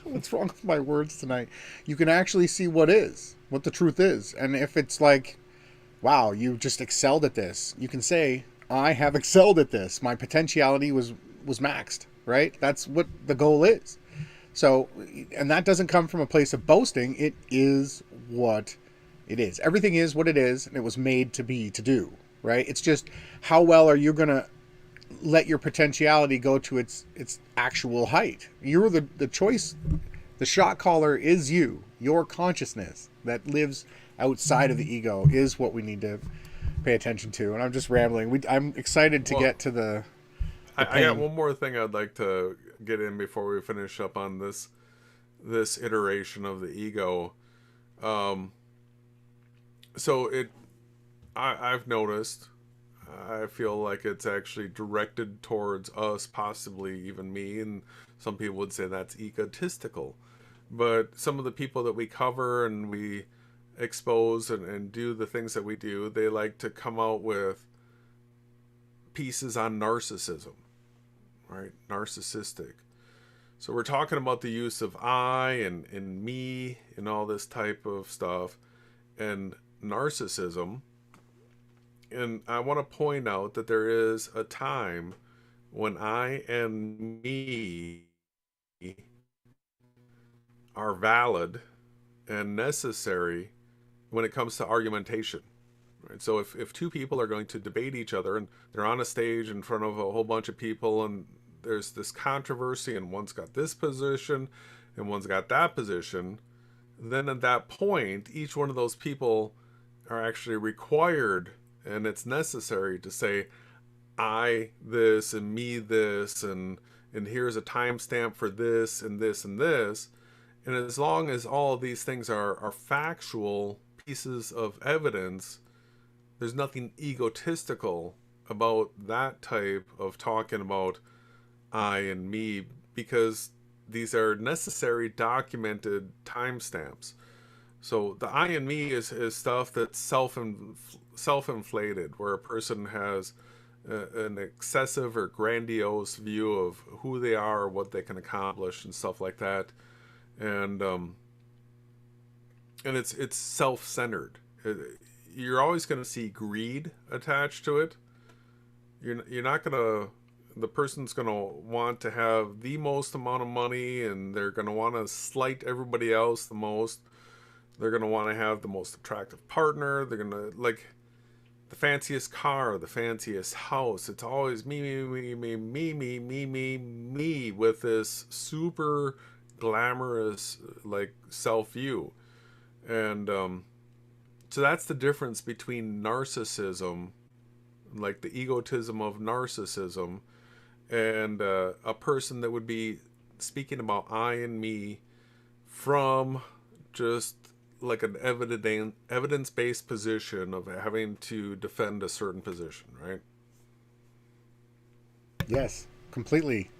what's wrong with my words tonight? You can actually see what the truth is. And if it's like, wow, you just excelled at this, you can say, I have excelled at this. My potentiality was maxed, right? That's what the goal is. So, and that doesn't come from a place of boasting. It is what it is. Everything is what it is, and it was made to be, to do, right? It's just, how well are you going to let your potentiality go to its actual height? You're the choice. The shot caller is you. Your consciousness that lives outside of the ego is what we need to pay attention to. And I'm just rambling. I'm excited to get to the I got one more thing I'd like to get in before we finish up on this iteration of the ego. So I've noticed, I feel like it's actually directed towards us, possibly even me, and some people would say that's egotistical. But some of the people that we cover and we expose and do the things that we do, they like to come out with pieces on narcissism, right? Narcissistic. So we're talking about the use of I and me and all this type of stuff and narcissism. And I want to point out that there is a time when I and me are valid and necessary when it comes to argumentation. Right? So if two people are going to debate each other and they're on a stage in front of a whole bunch of people and there's this controversy and one's got this position and one's got that position, then at that point, each one of those people are actually required, and it's necessary to say, I this and me this, and here's a timestamp for this and this and this. And as long as all of these things are factual pieces of evidence, there's nothing egotistical about that type of talking about I and me, because these are necessary documented timestamps. So the I and me is stuff that's self-inflated, where a person has an excessive or grandiose view of who they are, or what they can accomplish, and stuff like that. And it's self-centered. You're always going to see greed attached to it. You're not going to. The person's going to want to have the most amount of money, and they're going to want to slight everybody else the most. They're going to want to have the most attractive partner. They're going to like the fanciest car, the fanciest house. It's always me, me, me, me, me, me, me, me, me, with this super glamorous like self-view. And so that's the difference between narcissism, like the egotism of narcissism, and a person that would be speaking about I and me from just like an evidence-based position of having to defend a certain position, right? Yes, completely.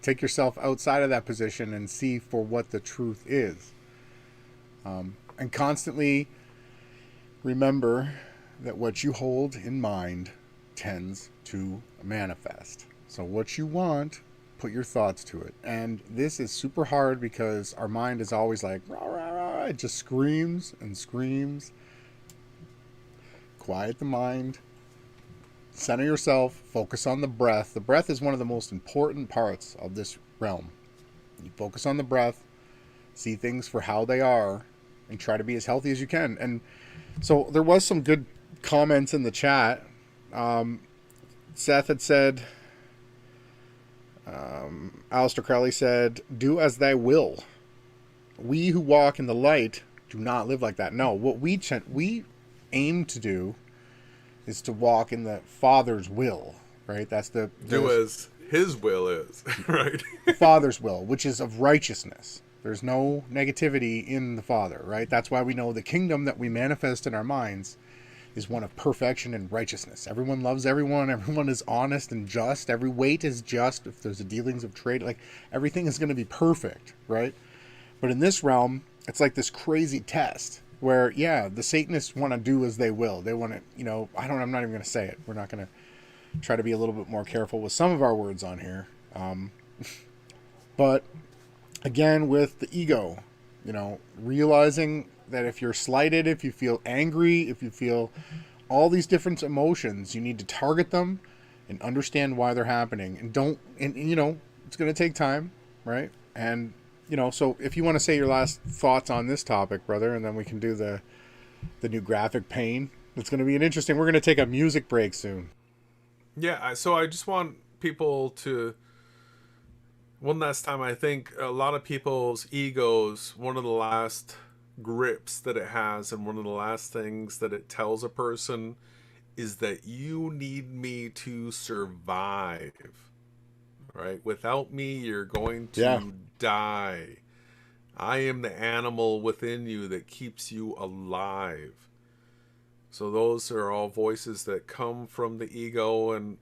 Take yourself outside of that position and see for what the truth is. And constantly remember that what you hold in mind tends to manifest. So what you want, put your thoughts to it. And this is super hard because our mind is always like, rah, rah, rah. It just screams and screams. Quiet the mind. Center yourself. Focus on the breath. The breath is one of the most important parts of this realm. You focus on the breath, see things for how they are, and try to be as healthy as you can. And so there was some good comments in the chat. Seth had said, Alistair Crowley said, do as thy will. We who walk in the light do not live like that. No, what we aim to do is to walk in the Father's will, right? That's the do as his will is, right? The Father's will, which is of righteousness. There's no negativity in the Father, right? That's why we know the kingdom that we manifest in our minds is one of perfection and righteousness. Everyone loves everyone. Everyone is honest and just. Every weight is just. If there's a dealings of trade, like everything is going to be perfect, right? But in this realm, it's like this crazy test. where, yeah, the Satanists want to do as they will. They want to, I'm not even going to say it. We're not going to try to be a little bit more careful with some of our words on here. But again, with the ego, realizing that if you're slighted, if you feel angry, if you feel all these different emotions, you need to target them and understand why they're happening. And it's going to take time, right? And, so if you want to say your last thoughts on this topic, brother, and then we can do the new graphic pain. It's going to be we're going to take a music break soon. Yeah, so I just want people to, one last time, I think a lot of people's egos, one of the last grips that it has and one of the last things that it tells a person is that you need me to survive, right? Without me, you're going to die. I am the animal within you that keeps you alive. So those are all voices that come from the ego, and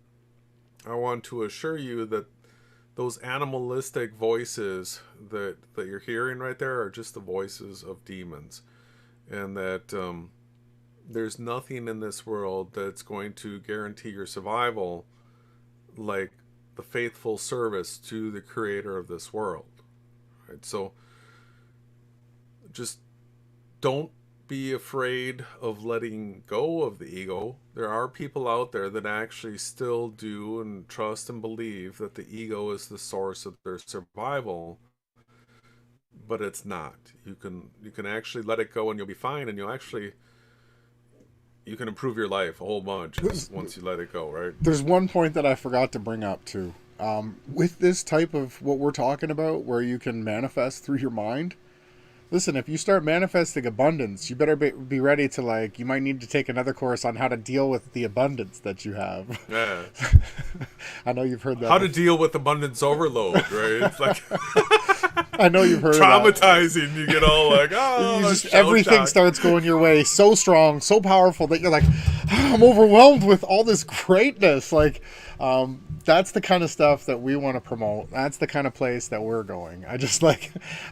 I want to assure you that those animalistic voices that you're hearing right there are just the voices of demons, and that there's nothing in this world that's going to guarantee your survival like the faithful service to the creator of this world, right? So just don't be afraid of letting go of the ego. There are people out there that actually still do and trust and believe that the ego is the source of their survival, but it's not. You can actually let it go and you'll be fine, and you can improve your life a whole bunch once you let it go, right? There's one point that I forgot to bring up too. With this type of what we're talking about, where you can manifest through your mind, listen, if you start manifesting abundance, you better be ready to, you might need to take another course on how to deal with the abundance that you have. Yeah. I know you've heard that. How to deal with abundance overload, right? It's like I know you've heard traumatizing. That. You get all like, everything starts going your way so strong, so powerful that you're like, I'm overwhelmed with all this greatness. That's the kind of stuff that we want to promote. That's the kind of place that we're going. I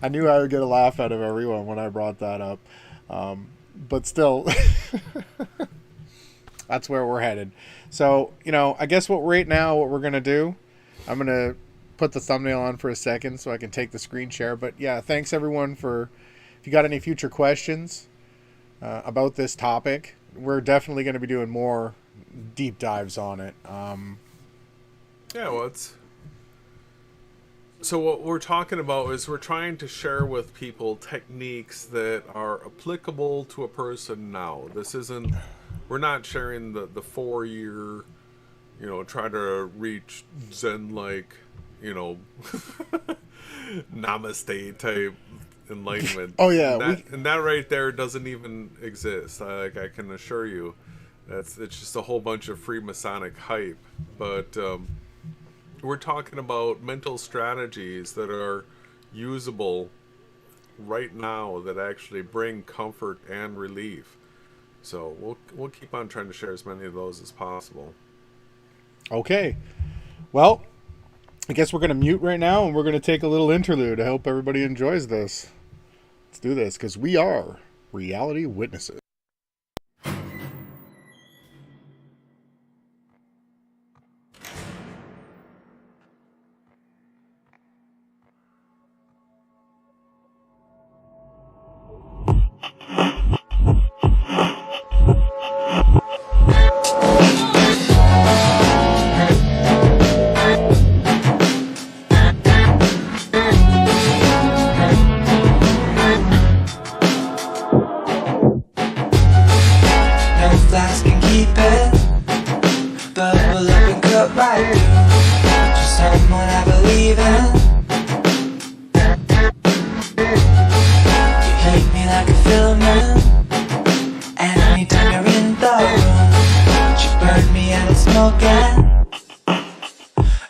knew I would get a laugh out of everyone when I brought that up. But still, that's where we're headed. So, I guess what we're going to do, I'm going to put the thumbnail on for a second so I can take the screen share. But yeah, thanks everyone if you got any future questions about this topic, we're definitely going to be doing more deep dives on it. Yeah, well, so what we're talking about is we're trying to share with people techniques that are applicable to a person now. We're not sharing the 4-year, try to reach Zen-like, namaste type enlightenment. Oh yeah. And that right there doesn't even exist. I can assure you. It's just a whole bunch of Freemasonic hype. But, we're talking about mental strategies that are usable right now that actually bring comfort and relief. So we'll keep on trying to share as many of those as possible. Okay. Well, I guess we're going to mute right now, and we're going to take a little interlude. I hope everybody enjoys this. Let's do this, because we are Reality Witnesses.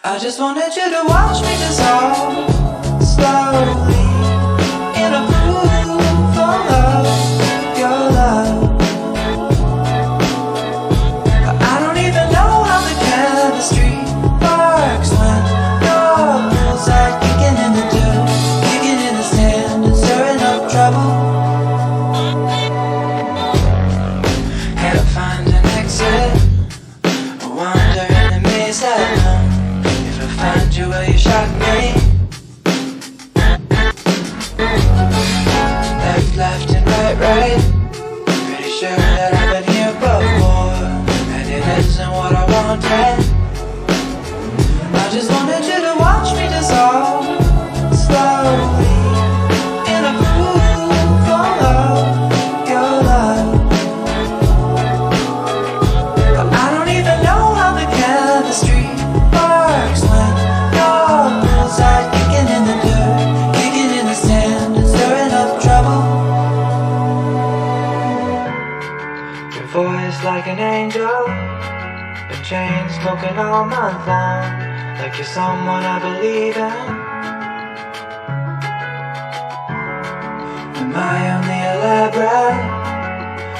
I just wanted you to watch me dissolve slowly in a pool of your love. I don't even know how the chemistry works when your rules are kicking in the dirt, kicking in the sand and stirring up trouble. Your voice like an angel. Been chain smoking all month long. Like you're someone I believe in. Am I only elaborate?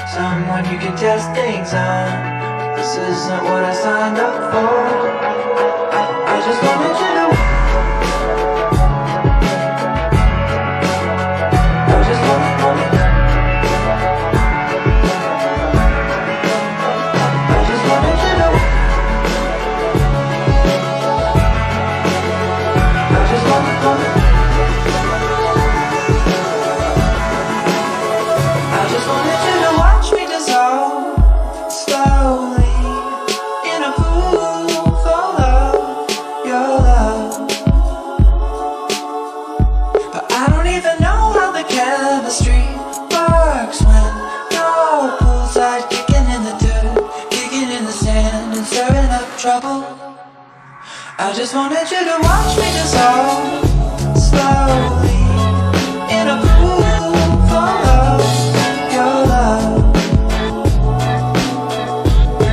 Someone you can test things on. This isn't what I signed up for. I just wanted you to. I just wanted. I just wanted you to. I just wanted. I just wanted you to watch me dissolve slowly in a pool full of your love. But I don't even know how the chemistry works when you're poolside, kicking in the dirt, kicking in the sand, and stirring up trouble. I just wanted you to watch me dissolve slowly in a pool full of your love.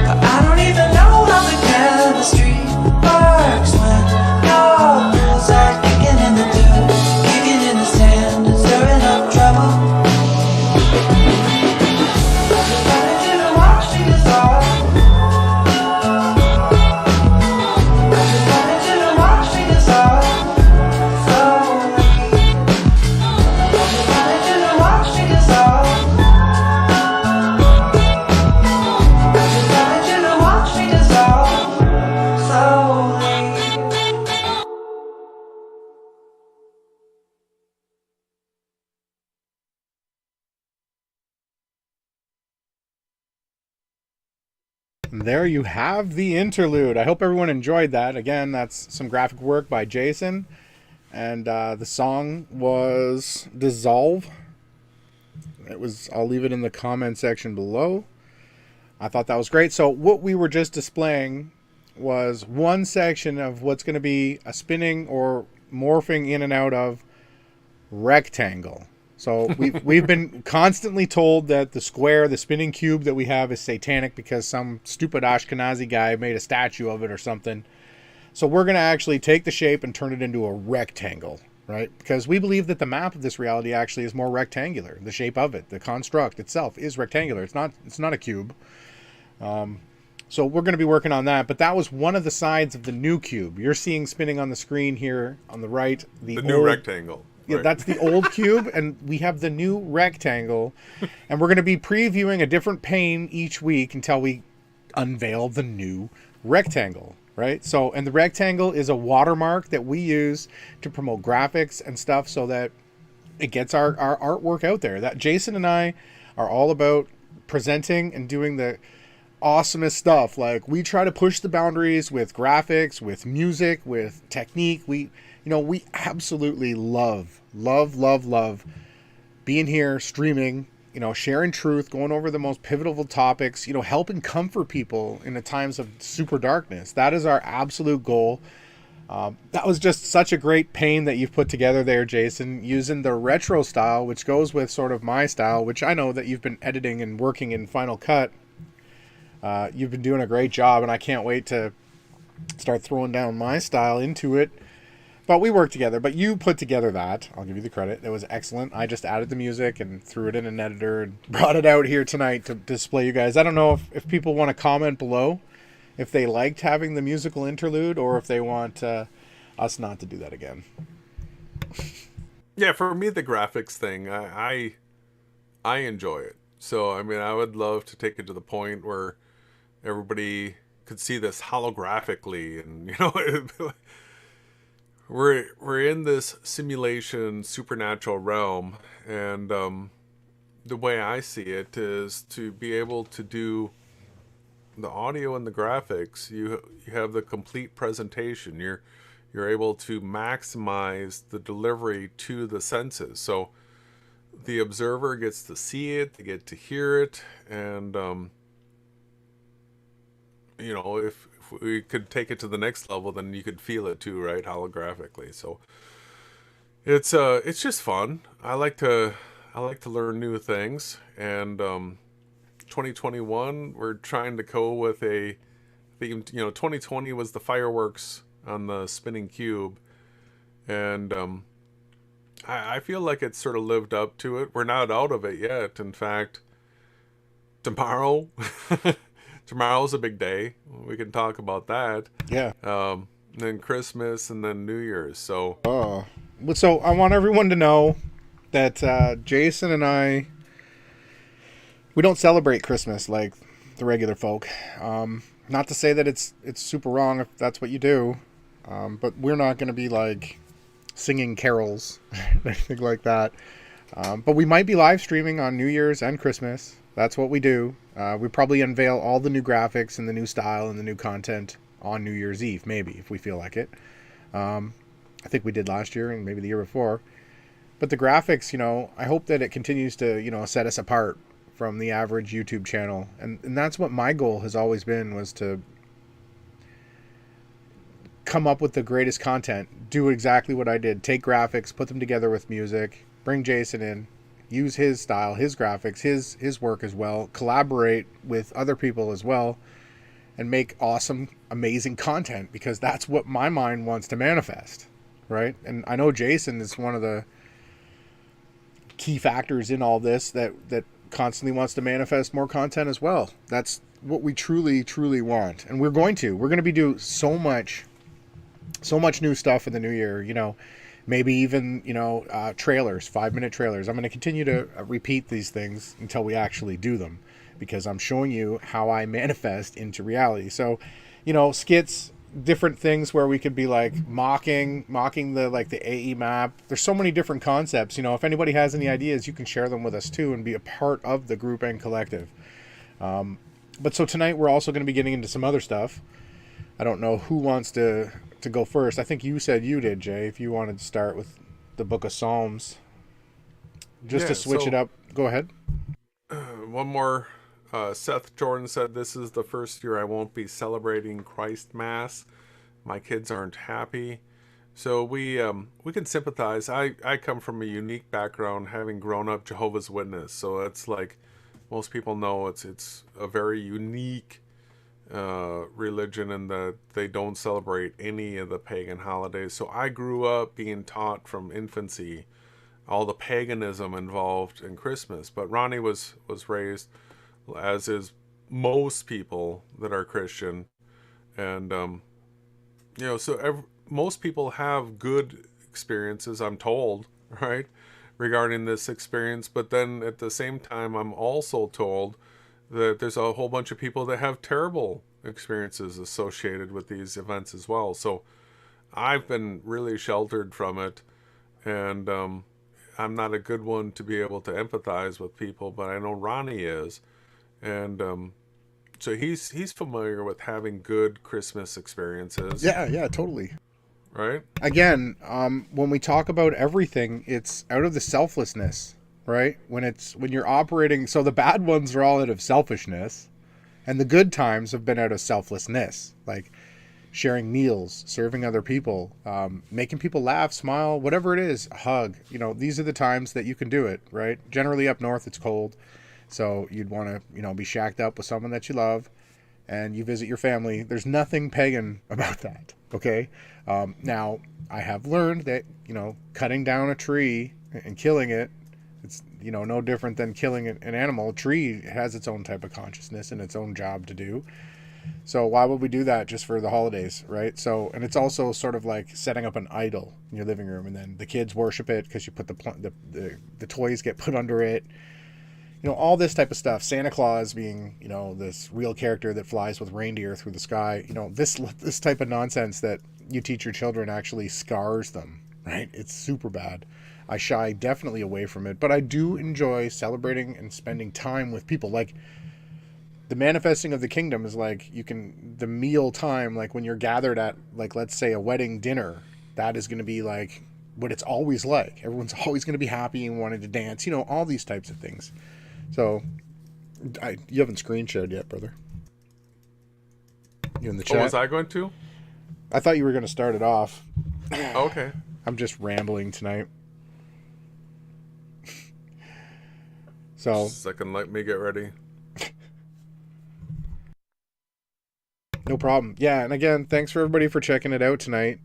But I don't even know how the chemistry works when you're poolside, kicking in the dirt, kicking in the sand, and stirring up trouble. I just wanted you to watch me dissolve. I just wanted you to watch me dissolve slowly. I just wanted you to watch me dissolve. I just wanted you to watch me dissolve slowly. And there you have the interlude. I hope everyone enjoyed that. Again, that's some graphic work by Jason. And the song was Dissolve. I'll leave it in the comment section below. I thought that was great. So what we were just displaying was one section of what's going to be a spinning or morphing in and out of rectangle. So we've been constantly told that the square, the spinning cube that we have is satanic because some stupid Ashkenazi guy made a statue of it or something. So we're going to actually take the shape and turn it into a rectangle, right? Because we believe that the map of this reality actually is more rectangular. The shape of it, the construct itself is rectangular. It's not a cube. So we're going to be working on that. But that was one of the sides of the new cube. You're seeing spinning on the screen here on the right. The new rectangle. Yeah, Right. that's the old cube, and we have the new rectangle. And we're going to be previewing a different pane each week until we unveil the new rectangle, right? So, and the rectangle is a watermark that we use to promote graphics and stuff so that it gets our artwork out there. That Jason and I are all about presenting and doing the awesomest stuff. Like, we try to push the boundaries with graphics, with music, with technique. We absolutely love being here, streaming, sharing truth, going over the most pivotal topics, helping comfort people in the times of super darkness. That is our absolute goal. That was just such a great pane that you've put together there, Jason, using the retro style, which goes with sort of my style, which I know that you've been editing and working in Final Cut. You've been doing a great job, and I can't wait to start throwing down my style into it. But we worked together. But you put together that. I'll give you the credit. It was excellent. I just added the music and threw it in an editor and brought it out here tonight to display you guys. I don't know if people want to comment below if they liked having the musical interlude or if they want us not to do that again. Yeah, for me, the graphics thing, I enjoy it. So, I mean, I would love to take it to the point where everybody could see this holographically, and we're in this simulation supernatural realm, and the way I see it is to be able to do the audio and the graphics. You have the complete presentation. You're able to maximize the delivery to the senses. So the observer gets to see it, they get to hear it, and if we could take it to the next level, then you could feel it too, right, holographically. So it's just fun. I like to learn new things, and 2021 we're trying to go with a theme. 2020 was the fireworks on the spinning cube, and I feel like it's sort of lived up to it. We're not out of it yet. In fact, tomorrow, tomorrow's a big day. We can talk about that. Yeah. Then Christmas and then New Year's. So, So I want everyone to know that Jason and I, we don't celebrate Christmas like the regular folk. Not to say that it's super wrong if that's what you do, but we're not going to be like singing carols, anything like that. But we might be live streaming on New Year's and Christmas. That's what we do. We probably unveil all the new graphics and the new style and the new content on New Year's Eve, maybe, if we feel like it. I think we did last year and maybe the year before. But the graphics, I hope that it continues to, set us apart from the average YouTube channel. And that's what my goal has always been, was to come up with the greatest content, do exactly what I did, take graphics, put them together with music, bring Jason in, use his style, his graphics, his work as well, collaborate with other people as well, and make awesome, amazing content, because that's what my mind wants to manifest, right? And I know Jason is one of the key factors in all this that constantly wants to manifest more content as well. That's what we truly, truly want. And we're going to be doing so much new stuff in the new year, maybe even, trailers, 5-minute trailers. I'm going to continue to repeat these things until we actually do them, because I'm showing you how I manifest into reality. So, skits, different things where we could be like mocking the AE map. There's so many different concepts. If anybody has any ideas, you can share them with us too and be a part of the group and collective. But so tonight we're also going to be getting into some other stuff. I don't know who wants to go first. I think you said you did, Jay, if you wanted to start with the Book of Psalms. Just to switch it up. Go ahead. One more. Seth Jordan said, "This is the first year I won't be celebrating Christ Mass. My kids aren't happy." So we can sympathize. I come from a unique background, having grown up Jehovah's Witness. So it's like most people know, it's a very unique religion in that they don't celebrate any of the pagan holidays. So I grew up being taught from infancy all the paganism involved in Christmas. But Ronnie was raised, as is most people that are Christian, and most people have good experiences, I'm told, right, regarding this experience. But then at the same time, I'm also told that there's a whole bunch of people that have terrible experiences associated with these events as well. So I've been really sheltered from it, and I'm not a good one to be able to empathize with people, but I know Ronnie is. And so he's familiar with having good Christmas experiences. Yeah, totally. Right? Again, when we talk about everything, it's out of the selflessness, right? When you're operating, so the bad ones are all out of selfishness, and the good times have been out of selflessness, like sharing meals, serving other people, making people laugh, smile, whatever it is, hug. These are the times that you can do it, right? Generally up north, it's cold. So you'd want to, be shacked up with someone that you love, and you visit your family. There's nothing pagan about that, okay? Now, I have learned that, cutting down a tree and killing it, it's, no different than killing an animal. A tree has its own type of consciousness and its own job to do. So why would we do that just for the holidays, right? So, and it's also sort of like setting up an idol in your living room, and then the kids worship it because you put the toys get put under it. All this type of stuff. Santa Claus being, this real character that flies with reindeer through the sky. This type of nonsense that you teach your children actually scars them, right? It's super bad. I shy definitely away from it, but I do enjoy celebrating and spending time with people. Like, the manifesting of the kingdom is like, the meal time, like when you're gathered at, like, let's say a wedding dinner, that is going to be like what it's always like. Everyone's always going to be happy and wanting to dance, all these types of things. So, you haven't screen shared yet, brother. You in the chat? Was I going to? I thought you were going to start it off. Okay. I'm just rambling tonight. So. Second, let me get ready. No problem. Yeah, and again, thanks for everybody for checking it out tonight.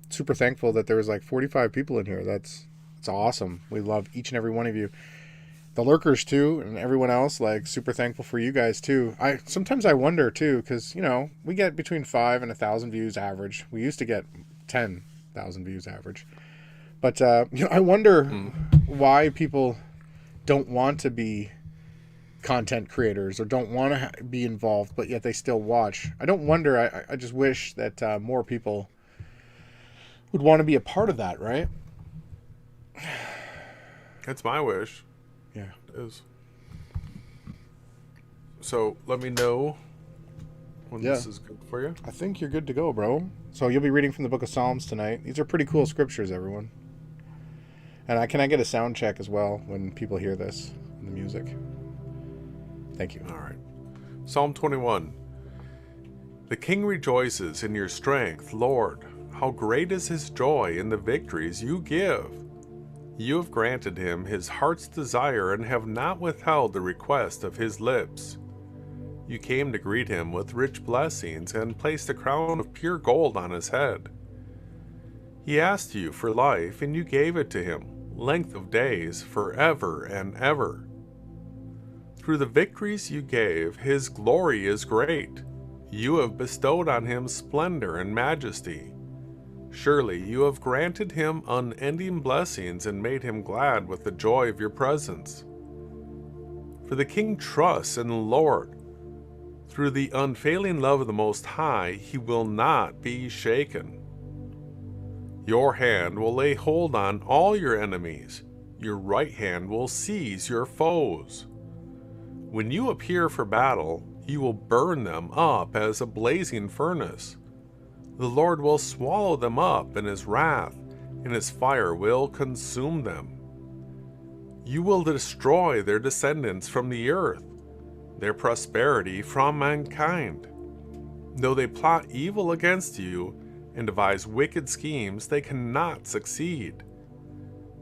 Super thankful that there was like 45 people in here. That's awesome. We love each and every one of you. The lurkers too, and everyone else. Like, super thankful for you guys too. Sometimes I wonder too, because we get between 5 and 1,000 views average. We used to get 10,000 views average, but I wonder why people don't want to be content creators or don't want to be involved, but yet they still watch. I don't wonder. I just wish that more people would want to be a part of that, right? It's my wish. Yeah. It is. So let me know when this is good for you. I think you're good to go, bro. So you'll be reading from the book of Psalms tonight. These are pretty cool scriptures, everyone. And can I get a sound check as well when people hear this in the music? Thank you. All right. Psalm 21. The king rejoices in your strength, Lord. How great is his joy in the victories you give. You have granted him his heart's desire and have not withheld the request of his lips. You came to greet him with rich blessings and placed a crown of pure gold on his head. He asked you for life, and you gave it to him, length of days, forever and ever. Through the victories you gave, his glory is great. You have bestowed on him splendor and majesty. Surely you have granted him unending blessings and made him glad with the joy of your presence. For the king trusts in the Lord. Through the unfailing love of the Most High, he will not be shaken. Your hand will lay hold on all your enemies. Your right hand will seize your foes. When you appear for battle, you will burn them up as a blazing furnace. The Lord will swallow them up in his wrath, and his fire will consume them. You will destroy their descendants from the earth, their prosperity from mankind. Though they plot evil against you and devise wicked schemes, they cannot succeed.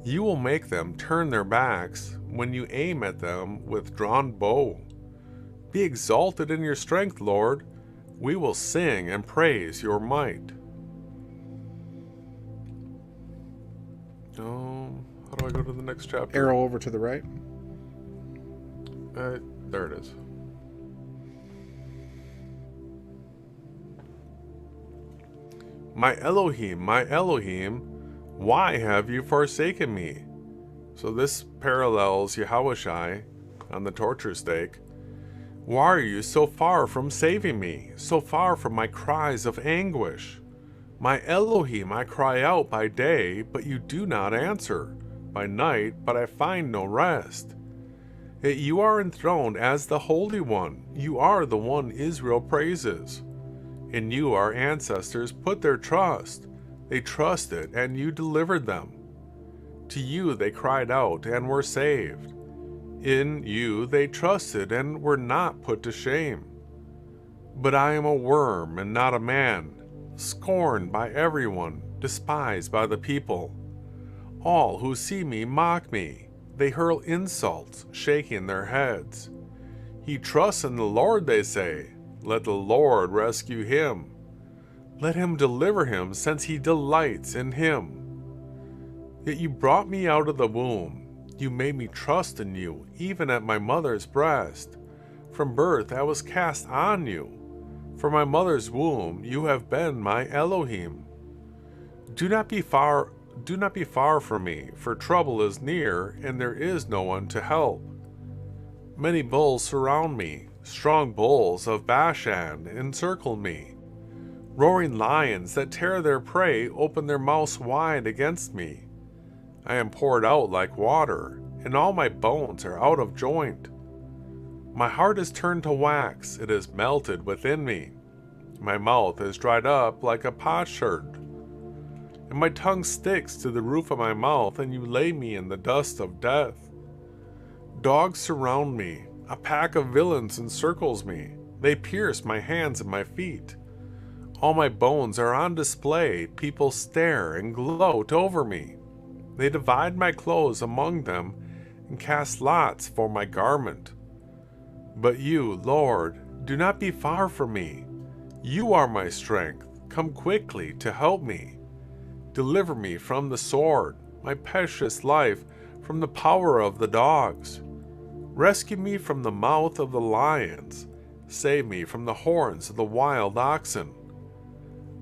You will make them turn their backs when you aim at them with drawn bow. Be exalted in your strength, Lord. We will sing and praise your might. How do I go to the next chapter? Arrow over to the right. There it is. My Elohim, why have you forsaken me? So this parallels Yahushai on the torture stake. Why are you so far from saving me, so far from my cries of anguish? My Elohim, I cry out by day, but you do not answer, by night, but I find no rest. Yet you are enthroned as the Holy One. You are the one Israel praises. In you our ancestors put their trust. They trusted, and you delivered them. To you they cried out and were saved. In you they trusted and were not put to shame. But I am a worm and not a man, scorned by everyone, despised by the people. All who see me mock me. They hurl insults, shaking their heads. He trusts in the Lord, they say. Let the Lord rescue him. Let him deliver him, since he delights in him. Yet you brought me out of the womb. You made me trust in you, even at my mother's breast. From birth I was cast on you. From my mother's womb you have been my Elohim. Do not be far from me, for trouble is near, and there is no one to help. Many bulls surround me, strong bulls of Bashan encircle me. Roaring lions that tear their prey open their mouths wide against me. I am poured out like water, and all my bones are out of joint. My heart is turned to wax, it is melted within me. My mouth is dried up like a potsherd, and my tongue sticks to the roof of my mouth, and you lay me in the dust of death. Dogs surround me, a pack of villains encircles me. They pierce my hands and my feet. All my bones are on display, people stare and gloat over me. They divide my clothes among them and cast lots for my garment. But you, Lord, do not be far from me. You are my strength. Come quickly to help me. Deliver me from the sword, my precious life from the power of the dogs. Rescue me from the mouth of the lions. Save me from the horns of the wild oxen.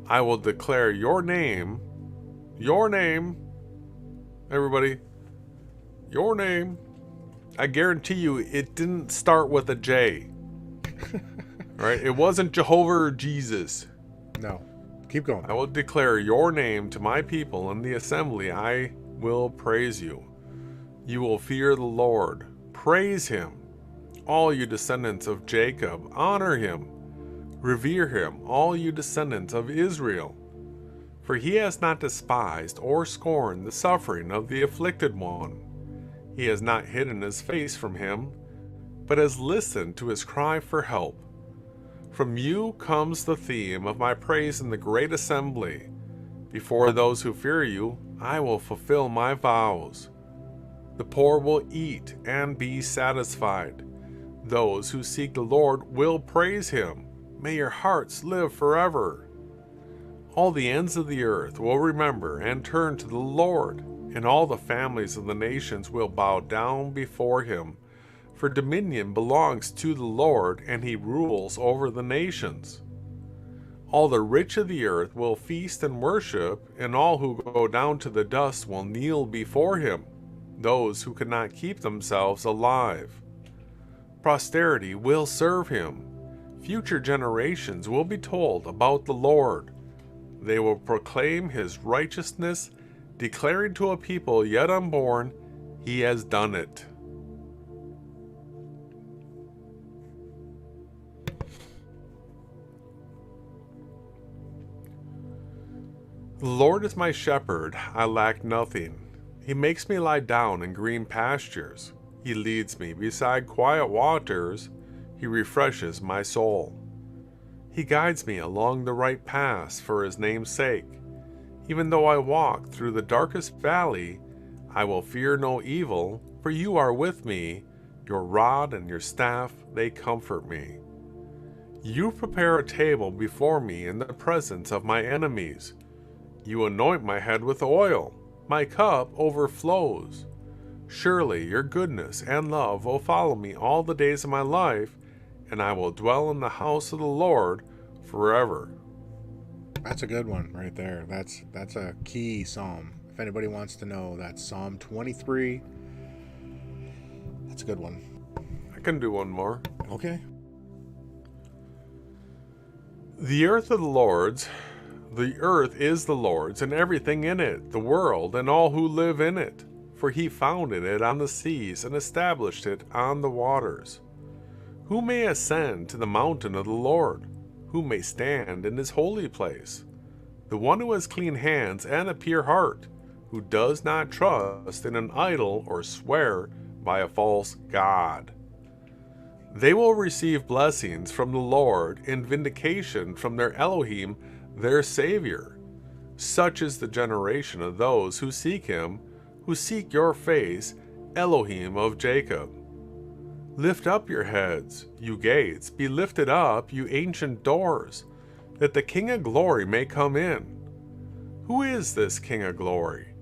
I will declare your name, everybody, your name. I guarantee you it didn't start with a J. Right? It wasn't Jehovah or Jesus. No. Keep going. I will declare your name to my people in the assembly. I will praise you. You will fear the Lord. Praise him. All you descendants of Jacob, honor him. Revere him, all you descendants of Israel. For he has not despised or scorned the suffering of the afflicted one. He has not hidden his face from him, but has listened to his cry for help. From you comes the theme of my praise in the great assembly. Before those who fear you, I will fulfill my vows. The poor will eat and be satisfied. Those who seek the Lord will praise him. May your hearts live forever. All the ends of the earth will remember and turn to the Lord, and all the families of the nations will bow down before him. For dominion belongs to the Lord, and he rules over the nations. All the rich of the earth will feast and worship, and all who go down to the dust will kneel before him, those who cannot keep themselves alive. Posterity will serve him. Future generations will be told about the Lord. They will proclaim his righteousness, declaring to a people yet unborn, he has done it. The Lord is my shepherd, I lack nothing. He makes me lie down in green pastures. He leads me beside quiet waters. He refreshes my soul. He guides me along the right paths for his name's sake. Even though I walk through the darkest valley, I will fear no evil, for you are with me. Your rod and your staff, they comfort me. You prepare a table before me in the presence of my enemies. You anoint my head with oil. My cup overflows. Surely your goodness and love will follow me all the days of my life, and I will dwell in the house of the Lord forever. That's a good one right there. That's a key psalm. If anybody wants to know, that's Psalm 23. That's a good one. I can do one more. Okay. The earth of the Lord's. The earth is the Lord's, and everything in it, the world, and all who live in it. For he founded it on the seas and established it on the waters. Who may ascend to the mountain of the Lord? Who may stand in his holy place? The one who has clean hands and a pure heart, who does not trust in an idol or swear by a false god. They will receive blessings from the Lord and vindication from their Elohim, their Savior. Such is the generation of those who seek him, who seek your face, Elohim of Jacob. Lift up your heads, you gates, be lifted up, you ancient doors, that the King of glory may come in. Who is this King of glory?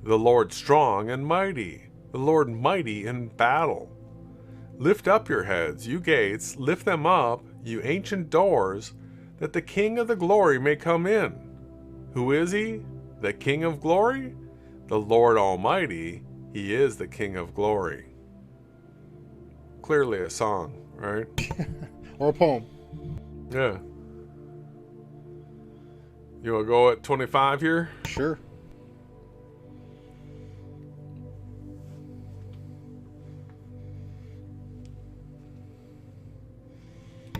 The Lord strong and mighty, the Lord mighty in battle. Lift up your heads, you gates, lift them up, you ancient doors, that the King of the glory may come in. Who is he? The King of glory? The Lord Almighty, he is the King of glory. Clearly a song, right? Or a poem. Yeah. You want to go at 25 here? Sure.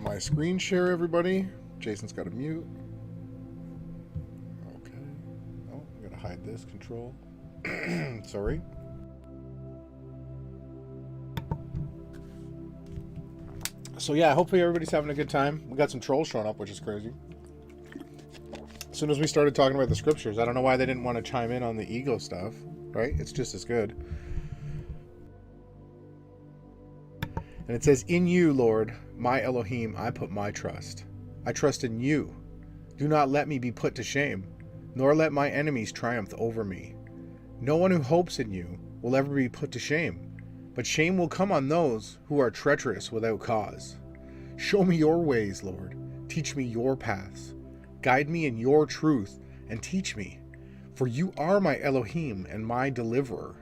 My screen share, everybody. Jason's got to mute. Okay. Oh, I gotta hide this control. Sorry. So yeah, hopefully everybody's having a good time. We got some trolls showing up, which is crazy. As soon as we started talking about the scriptures, I don't know why they didn't want to chime in on the ego stuff, right? It's just as good. And it says, "In you, Lord, my Elohim, I put my trust. I trust in you. Do not let me be put to shame, nor let my enemies triumph over me. No one who hopes in you will ever be put to shame, but shame will come on those who are treacherous without cause. Show me your ways, Lord. Teach me your paths. Guide me in your truth and teach me. For you are my Elohim and my deliverer,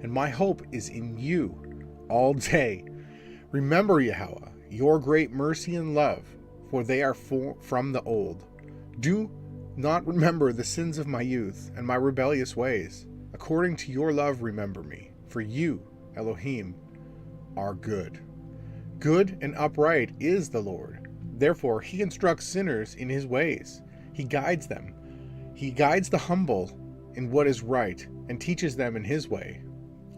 and my hope is in you all day. Remember, Yahweh, your great mercy and love, for they are from the old. Do not remember the sins of my youth and my rebellious ways. According to your love, remember me, for you, Elohim, are good. Good and upright is the Lord. Therefore, he instructs sinners in his ways. He guides them. He guides the humble in what is right and teaches them in his way.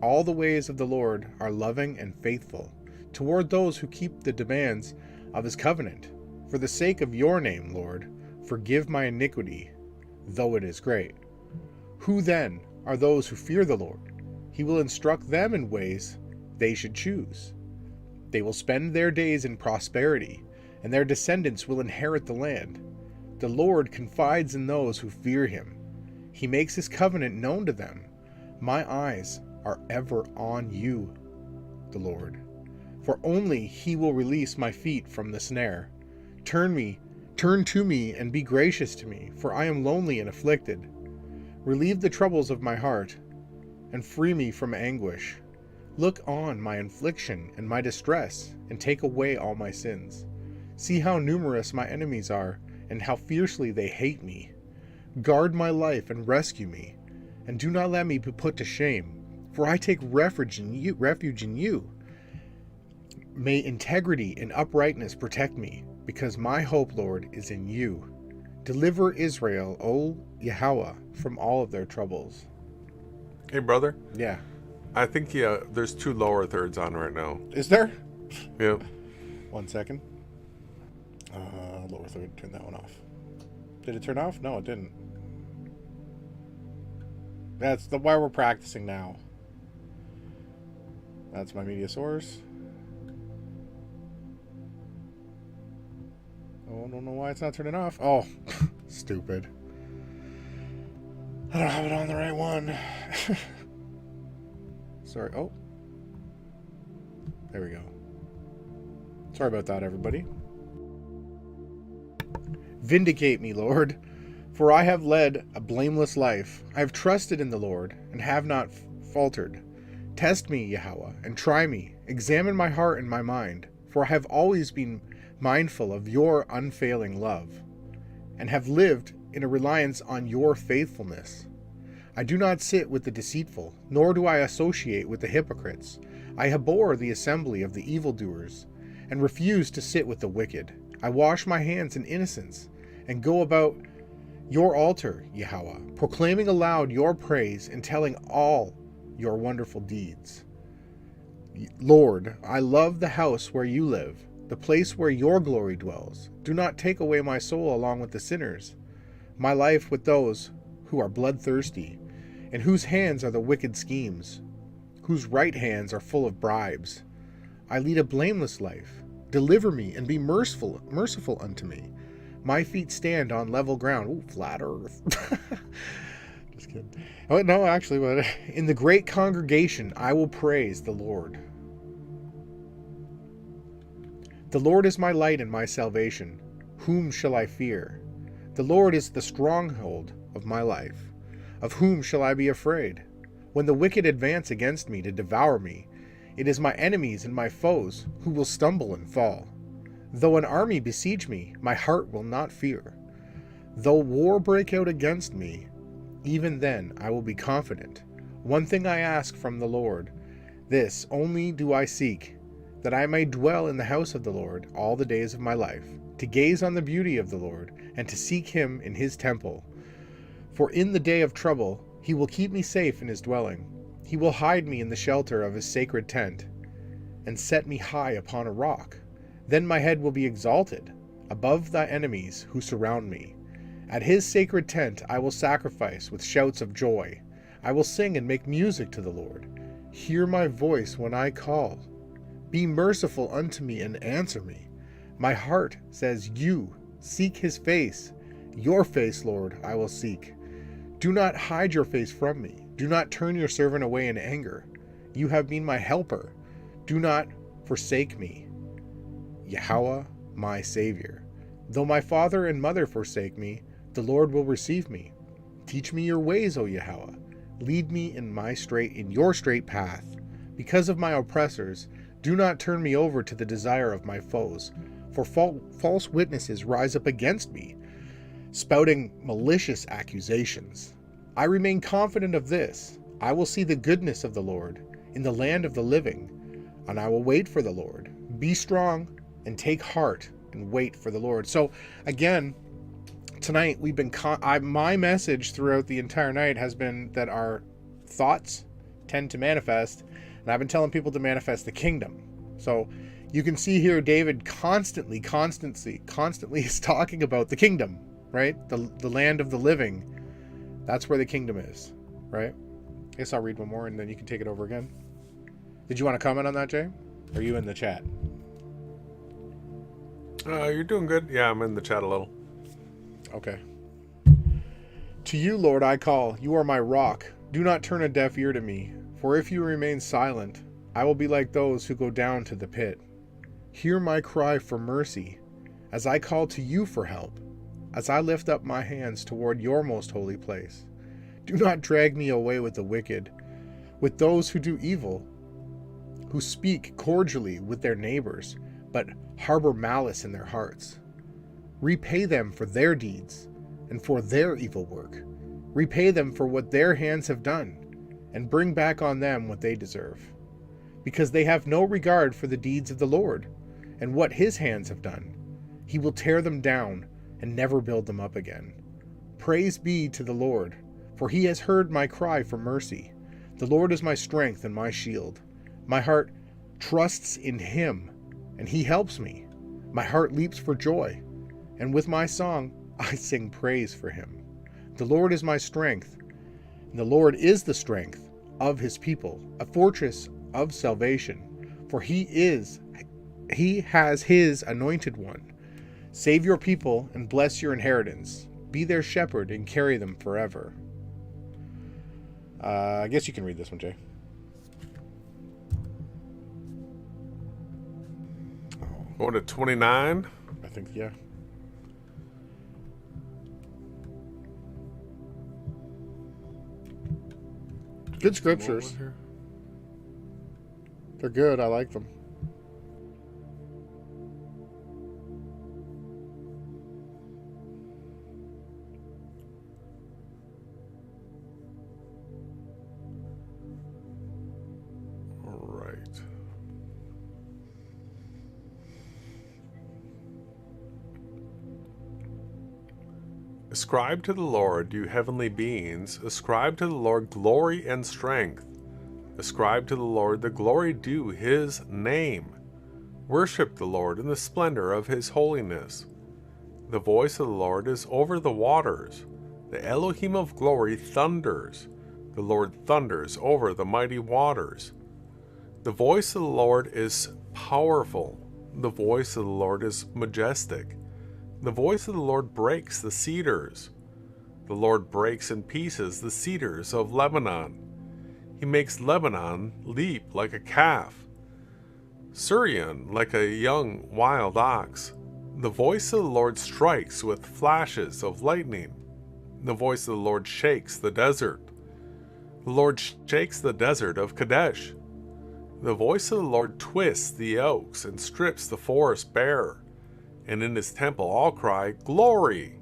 All the ways of the Lord are loving and faithful toward those who keep the demands of his covenant. For the sake of your name, Lord, forgive my iniquity, though it is great. Who then are those who fear the Lord? He will instruct them in ways they should choose. They will spend their days in prosperity, and their descendants will inherit the land. The Lord confides in those who fear him. He makes his covenant known to them. My eyes are ever on you, the Lord, for only he will release my feet from the snare. Turn to me and be gracious to me, for I am lonely and afflicted. Relieve the troubles of my heart and free me from anguish. Look on my affliction and my distress and take away all my sins. See how numerous my enemies are and how fiercely they hate me. Guard my life and rescue me, and do not let me be put to shame, for I take refuge in you. May integrity and uprightness protect me, because my hope, Lord, is in you. Deliver Israel, O Yahweh, from all of their troubles. Hey, brother. Yeah. I think there's 2 lower thirds on right now. Is there? Yep. 1 second. Lower third, turn that one off. Did it turn off? No, it didn't. That's why we're practicing now. That's my media source. Oh, I don't know why it's not turning off. Oh, stupid. I don't have it on the right one. Sorry. Oh. There we go. Sorry about that, everybody. Vindicate me, Lord, for I have led a blameless life. I have trusted in the Lord and have not faltered. Test me, Yahweh, and try me. Examine my heart and my mind, for I have always been mindful of your unfailing love and have lived in a reliance on your faithfulness. I do not sit with the deceitful, nor do I associate with the hypocrites. I abhor the assembly of the evildoers and refuse to sit with the wicked. I wash my hands in innocence and go about your altar, Yahweh, proclaiming aloud your praise and telling all your wonderful deeds. Lord, I love the house where you live, the place where your glory dwells. Do not take away my soul along with the sinners, my life with those who are bloodthirsty, and whose hands are the wicked schemes, whose right hands are full of bribes. I lead a blameless life. Deliver me and be merciful unto me. My feet stand on level ground. Ooh, flat earth. Just kidding. Oh, no, actually, but in the great congregation, I will praise the Lord. The Lord is my light and my salvation. Whom shall I fear? The Lord is the stronghold of my life. Of whom shall I be afraid? When the wicked advance against me to devour me, it is my enemies and my foes who will stumble and fall. Though an army besiege me, my heart will not fear. Though war break out against me, even then I will be confident. One thing I ask from the Lord, this only do I seek, that I may dwell in the house of the Lord all the days of my life, to gaze on the beauty of the Lord, and to seek him in his temple. For in the day of trouble he will keep me safe in his dwelling. He will hide me in the shelter of his sacred tent, and set me high upon a rock. Then my head will be exalted above the enemies who surround me. At his sacred tent I will sacrifice with shouts of joy. I will sing and make music to the Lord. Hear my voice when I call. Be merciful unto me and answer me. My heart says, you, seek his face. Your face, Lord, I will seek. Do not hide your face from me. Do not turn your servant away in anger. You have been my helper. Do not forsake me. Yahweh, my Savior. Though my father and mother forsake me, the Lord will receive me. Teach me your ways, O Yahweh. Lead me in your straight path. Because of my oppressors, do not turn me over to the desire of my foes, for false witnesses rise up against me, spouting malicious accusations. I remain confident of this: I will see the goodness of the Lord in the land of the living, and I will wait for the Lord. Be strong and take heart and wait for the Lord. So again, tonight we've been my message throughout the entire night has been that our thoughts tend to manifest, and I've been telling people to manifest the kingdom. So you can see here David constantly is talking about the kingdom, right? The land of the living. That's where the kingdom is, right? I guess I'll read one more and then you can take it over again. Did you want to comment on that, Jay? Or are you in the chat? You're doing good. Yeah, I'm in the chat a little. Okay. To you, Lord, I call. You are my rock. Do not turn a deaf ear to me, for if you remain silent, I will be like those who go down to the pit. Hear my cry for mercy, as I call to you for help, as I lift up my hands toward your most holy place. Do not drag me away with the wicked, with those who do evil, who speak cordially with their neighbors, but harbor malice in their hearts. Repay them for their deeds and for their evil work. Repay them for what their hands have done, and bring back on them what they deserve. Because they have no regard for the deeds of the Lord, and what his hands have done. He will tear them down and never build them up again. Praise be to the Lord, for he has heard my cry for mercy. The Lord is my strength and my shield. My heart trusts in him, and he helps me. My heart leaps for joy, and with my song I sing praise for him. The Lord is my strength, and the Lord is the strength of his people, a fortress of salvation, for he has his anointed one. Save your people and bless your inheritance. Be their shepherd and carry them forever. I guess you can read this one, Jay. Going to 29. I think, yeah. Good scriptures. They're good. I like them. All right. Ascribe to the Lord, you heavenly beings. Ascribe to the Lord glory and strength. Ascribe to the Lord the glory due his name. Worship the Lord in the splendor of his holiness. The voice of the Lord is over the waters. The Elohim of glory thunders. The Lord thunders over the mighty waters. The voice of the Lord is powerful. The voice of the Lord is majestic. The voice of the Lord breaks the cedars. The Lord breaks in pieces the cedars of Lebanon. He makes Lebanon leap like a calf, Syrian like a young wild ox. The voice of the Lord strikes with flashes of lightning. The voice of the Lord shakes the desert. The Lord shakes the desert of Kadesh. The voice of the Lord twists the oaks and strips the forest bare. And in his temple all cry, Glory!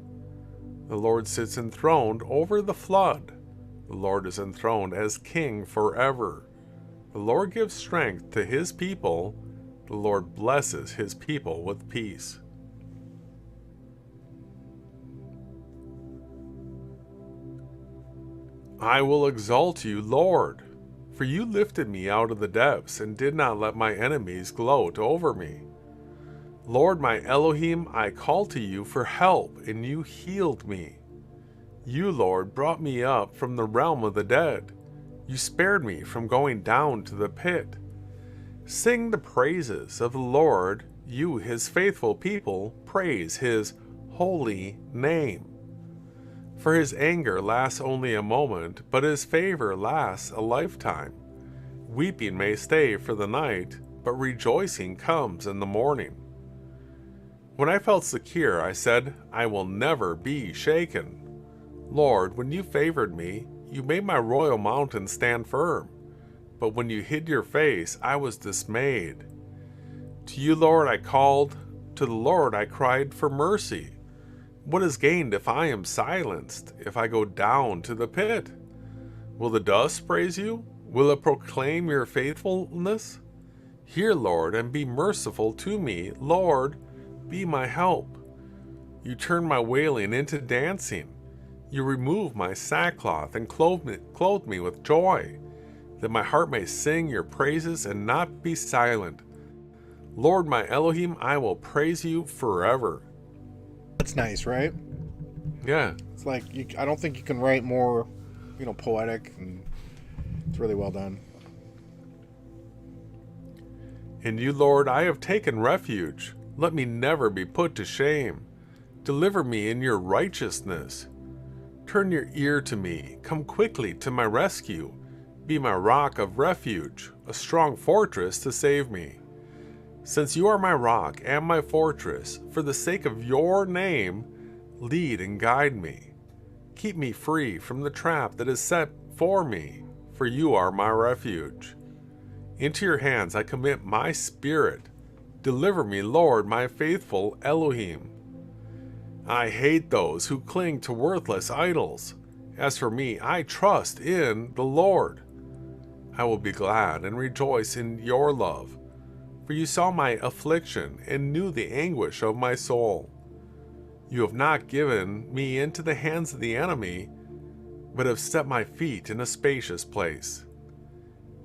The Lord sits enthroned over the flood. The Lord is enthroned as king forever. The Lord gives strength to his people. The Lord blesses his people with peace. I will exalt you, Lord, for you lifted me out of the depths and did not let my enemies gloat over me. Lord my Elohim, I called to you for help, and you healed me. You, Lord, brought me up from the realm of the dead. You spared me from going down to the pit. Sing the praises of the Lord, you his faithful people, praise his holy name. For his anger lasts only a moment, but his favor lasts a lifetime. Weeping may stay for the night, but rejoicing comes in the morning. When I felt secure, I said, I will never be shaken. Lord, when you favored me, you made my royal mountain stand firm. But when you hid your face, I was dismayed. To you, Lord, I called. To the Lord I cried for mercy. What is gained if I am silenced, if I go down to the pit? Will the dust praise you? Will it proclaim your faithfulness? Hear, Lord, and be merciful to me. Lord, be my help. You turn my wailing into dancing. You remove my sackcloth and clothe me with joy, that my heart may sing your praises and not be silent. Lord, my Elohim, I will praise you forever. That's nice, right? Yeah. It's like, I don't think you can write more, poetic, and it's really well done. In you, Lord, I have taken refuge. Let me never be put to shame. Deliver me in your righteousness. Turn your ear to me. Come quickly to my rescue. Be my rock of refuge, a strong fortress to save me. Since you are my rock and my fortress, for the sake of your name, lead and guide me. Keep me free from the trap that is set for me, for you are my refuge. Into your hands I commit my spirit. Deliver me, Lord, my faithful Elohim. I hate those who cling to worthless idols. As for me, I trust in the Lord. I will be glad and rejoice in your love, for you saw my affliction and knew the anguish of my soul. You have not given me into the hands of the enemy, but have set my feet in a spacious place.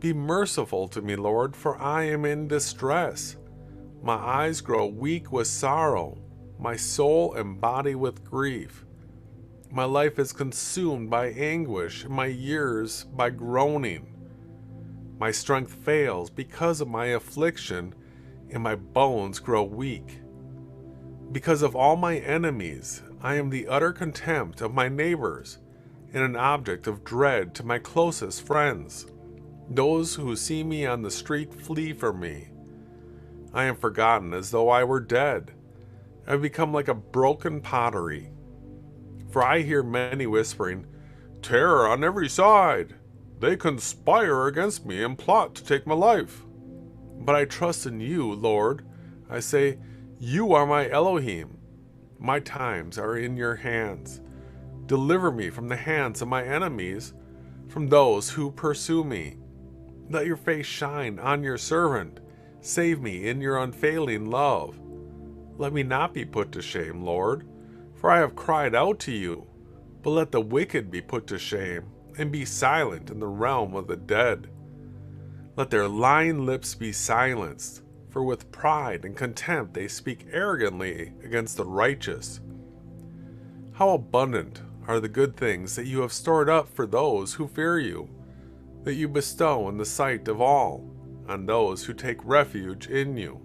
Be merciful to me, Lord, for I am in distress. My eyes grow weak with sorrow, my soul and body with grief. My life is consumed by anguish, and my years by groaning. My strength fails because of my affliction, and my bones grow weak. Because of all my enemies, I am the utter contempt of my neighbors, and an object of dread to my closest friends. Those who see me on the street flee from me. I am forgotten as though I were dead. I have become like a broken pottery. For I hear many whispering, terror on every side. They conspire against me and plot to take my life. But I trust in you, Lord. I say, you are my Elohim. My times are in your hands. Deliver me from the hands of my enemies, from those who pursue me. Let your face shine on your servant. Save me in your unfailing love. Let me not be put to shame, Lord, for I have cried out to you. But let the wicked be put to shame, and be silent in the realm of the dead. Let their lying lips be silenced, for with pride and contempt they speak arrogantly against the righteous. How abundant are the good things that you have stored up for those who fear you, that you bestow in the sight of all, on those who take refuge in you.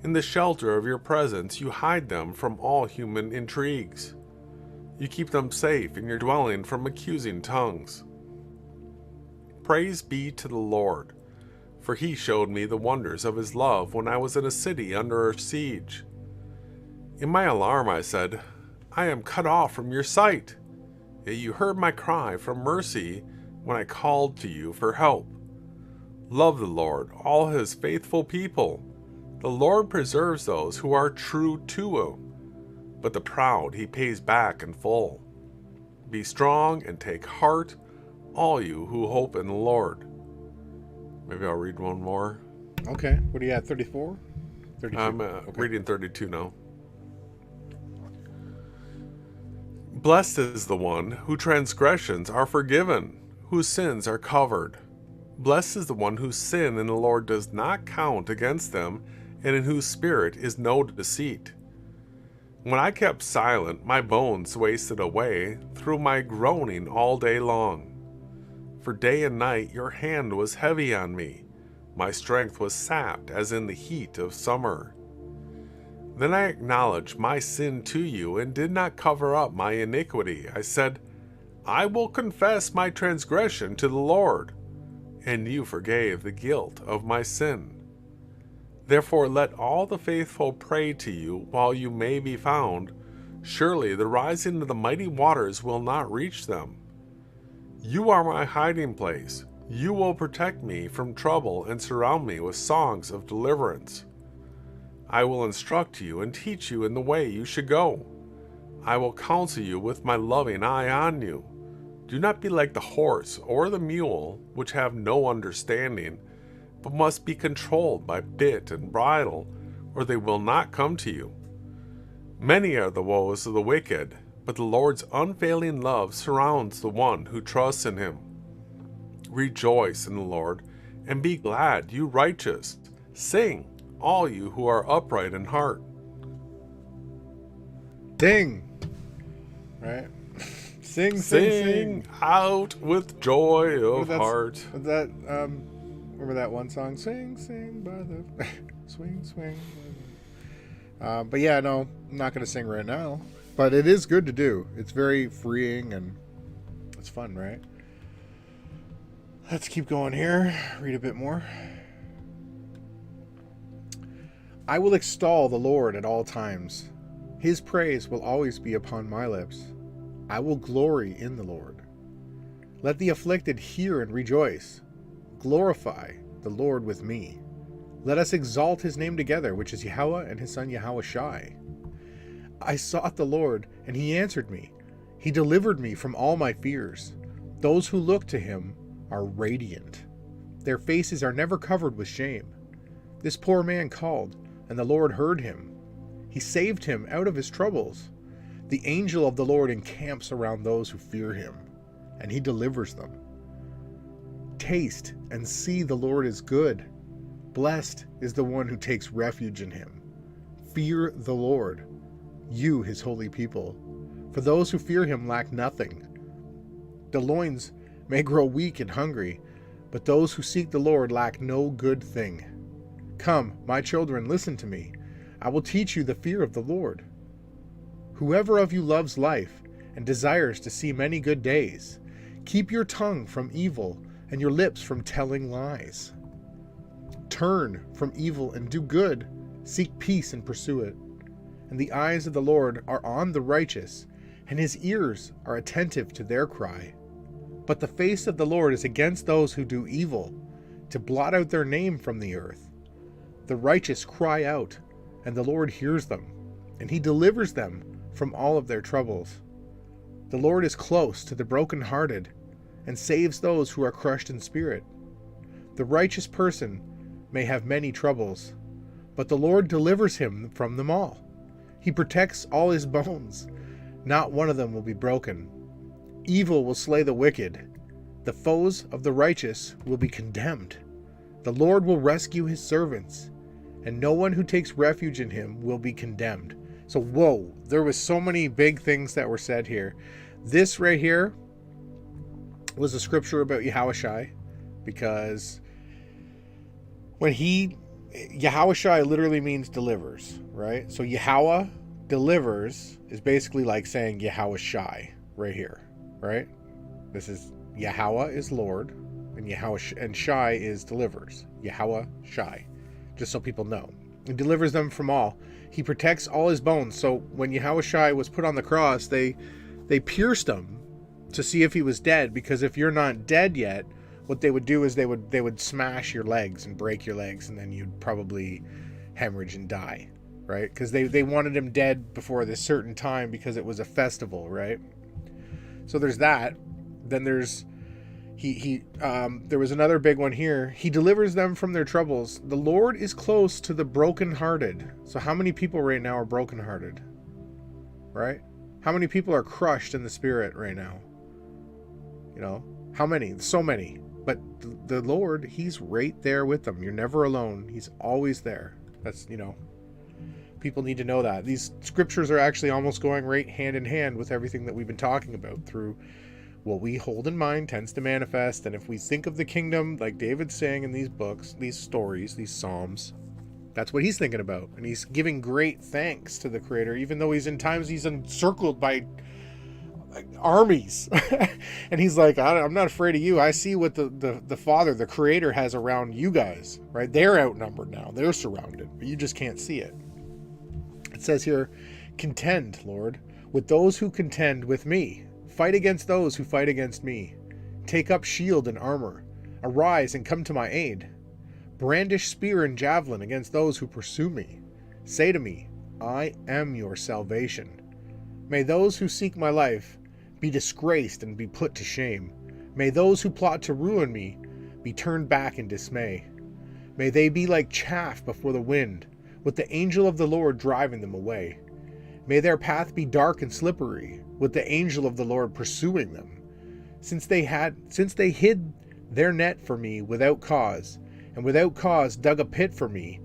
In the shelter of your presence you hide them from all human intrigues. You keep them safe in your dwelling from accusing tongues. Praise be to the Lord, for he showed me the wonders of his love when I was in a city under siege. In my alarm I said, I am cut off from your sight. Yet you heard my cry for mercy when I called to you for help. Love the Lord, all his faithful people. The Lord preserves those who are true to him, but the proud he pays back in full. Be strong and take heart, all you who hope in the Lord. Maybe I'll read one more. Okay. What are you at, 34? 32? I'm Okay. reading 32 now. Blessed is the one whose transgressions are forgiven, whose sins are covered. Blessed is the one whose sin in the Lord does not count against them, and in whose spirit is no deceit. When I kept silent, my bones wasted away through my groaning all day long. For day and night your hand was heavy on me. My strength was sapped as in the heat of summer. Then I acknowledged my sin to you and did not cover up my iniquity. I said, I will confess my transgression to the Lord, and you forgave the guilt of my sin. Therefore let all the faithful pray to you while you may be found. Surely the rising of the mighty waters will not reach them. You are my hiding place. You will protect me from trouble and surround me with songs of deliverance. I will instruct you and teach you in the way you should go. I will counsel you with my loving eye on you. Do not be like the horse or the mule, which have no understanding, but must be controlled by bit and bridle, or they will not come to you. Many are the woes of the wicked, but the Lord's unfailing love surrounds the one who trusts in him. Rejoice in the Lord, and be glad, you righteous. Sing, all you who are upright in heart. Sing, right? Sing out with joy of heart. That remember that one song? Sing by the swing. But yeah, no, I'm not gonna sing right now. But it is good to do. It's very freeing and it's fun, right? Let's keep going here. Read a bit more. I will extol the Lord at all times. His praise will always be upon my lips. I will glory in the Lord. Let the afflicted hear and rejoice. Glorify the Lord with me. Let us exalt his name together, which is Yahweh and his son Yahushai. I sought the Lord, and he answered me. He delivered me from all my fears. Those who look to him are radiant. Their faces are never covered with shame. This poor man called, and the Lord heard him. He saved him out of his troubles. The angel of the Lord encamps around those who fear him, and he delivers them. Taste and see the Lord is good. Blessed is the one who takes refuge in him. Fear the Lord, you his holy people. For those who fear him lack nothing. The loins may grow weak and hungry, but those who seek the Lord lack no good thing. Come, my children, listen to me. I will teach you the fear of the Lord. Whoever of you loves life and desires to see many good days, keep your tongue from evil and your lips from telling lies. Turn from evil and do good. Seek peace and pursue it. And the eyes of the Lord are on the righteous, and his ears are attentive to their cry. But the face of the Lord is against those who do evil, to blot out their name from the earth. The righteous cry out, and the Lord hears them, and he delivers them from all of their troubles. The Lord is close to the brokenhearted, and saves those who are crushed in spirit. The righteous person may have many troubles, but the Lord delivers him from them all. He protects all his bones. Not one of them will be broken. Evil will slay the wicked. The foes of the righteous will be condemned. The Lord will rescue his servants, and no one who takes refuge in him will be condemned. So, whoa, there was so many big things that were said here. This right here was a scripture about Yahushai, because when Yahushai literally means delivers, right? So Yahweh delivers is basically like saying Yahushai right here, right? This is Yahweh is Lord, and Shai is delivers. Yahweh Shai, just so people know. He delivers them from all. He protects all his bones. So when Yahushai was put on the cross, they pierced him to see if he was dead, because if you're not dead yet, what they would do is they would smash your legs and break your legs, and then you'd probably hemorrhage and die, right? Because they wanted him dead before this certain time because it was a festival, right? So there's that. Then there's there was another big one here. He delivers them from their troubles. The Lord is close to the brokenhearted. So how many people right now are brokenhearted, right? How many people are crushed in the spirit right now? You know, how many? So many. But the Lord, he's right there with them. You're never alone. He's always there. That's, people need to know that. These scriptures are actually almost going right hand in hand with everything that we've been talking about. Through what we hold in mind tends to manifest. And if we think of the kingdom, like David's saying in these books, these stories, these psalms, That's what he's thinking about. And he's giving great thanks to the Creator, even though he's encircled by armies. And he's like, I'm not afraid of you. I see what the Father, the Creator, has around you guys, right? They're outnumbered now. They're surrounded, but you just can't see it. It says here, contend, Lord, with those who contend with me. Fight against those who fight against me. Take up shield and armor. Arise and come to my aid. Brandish spear and javelin against those who pursue me. Say to me, I am your salvation. May those who seek my life be disgraced and be put to shame. May those who plot to ruin me be turned back in dismay. May they be like chaff before the wind, with the angel of the Lord driving them away. May their path be dark and slippery, with the angel of the Lord pursuing them. Since they hid their net for me without cause, and without cause dug a pit for me,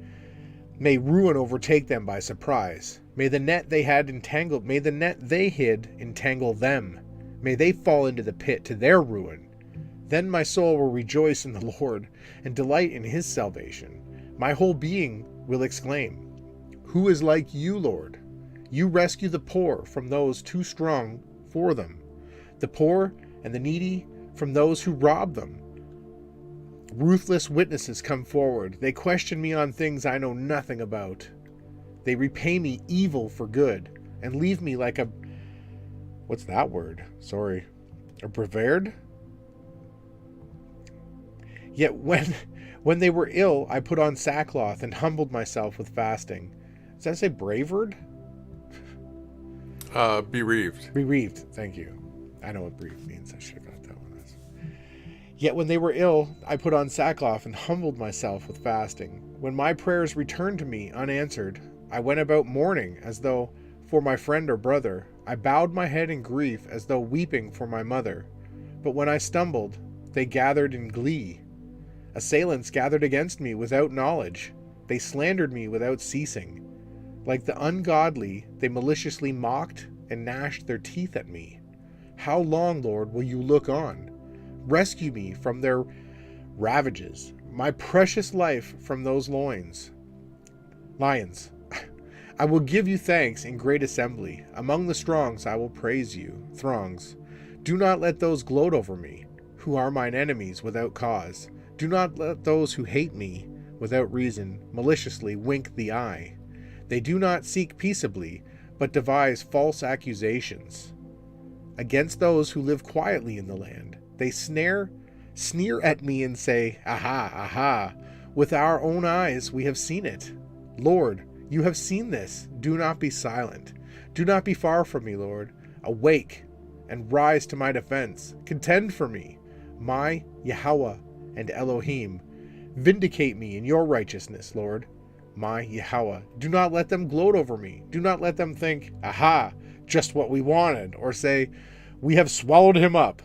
may ruin overtake them by surprise. May the net they hid entangle them. May they fall into the pit to their ruin. Then my soul will rejoice in the Lord and delight in his salvation. My whole being will exclaim, who is like you, Lord? You rescue the poor from those too strong for them, the poor and the needy from those who rob them. Ruthless witnesses come forward. They question me on things I know nothing about. They repay me evil for good and leave me like a... What's that word? Sorry. A brevard? Yet when they were ill, I put on sackcloth and humbled myself with fasting. Does that say bravard? Bereaved. Bereaved, thank you. I know what bereaved means. I should have got that one. Yet when they were ill, I put on sackcloth and humbled myself with fasting. When my prayers returned to me unanswered, I went about mourning as though for my friend or brother. I bowed my head in grief as though weeping for my mother. But when I stumbled, they gathered in glee. Assailants gathered against me without knowledge. They slandered me without ceasing. Like the ungodly, they maliciously mocked and gnashed their teeth at me. How long, Lord, will you look on? Rescue me from their ravages, my precious life from those lions. I will give you thanks in great assembly. Among the strongs I will praise you. Throngs, do not let those gloat over me, who are mine enemies without cause. Do not let those who hate me without reason maliciously wink the eye. They do not seek peaceably, but devise false accusations against those who live quietly in the land. They sneer at me and say, aha, aha, with our own eyes we have seen it. Lord, you have seen this. Do not be silent. Do not be far from me, Lord. Awake and rise to my defense. Contend for me, my Yahweh and Elohim. Vindicate me in your righteousness, Lord, my Yahweh. Do not let them gloat over me. Do not let them think, aha, just what we wanted, or say, we have swallowed him up.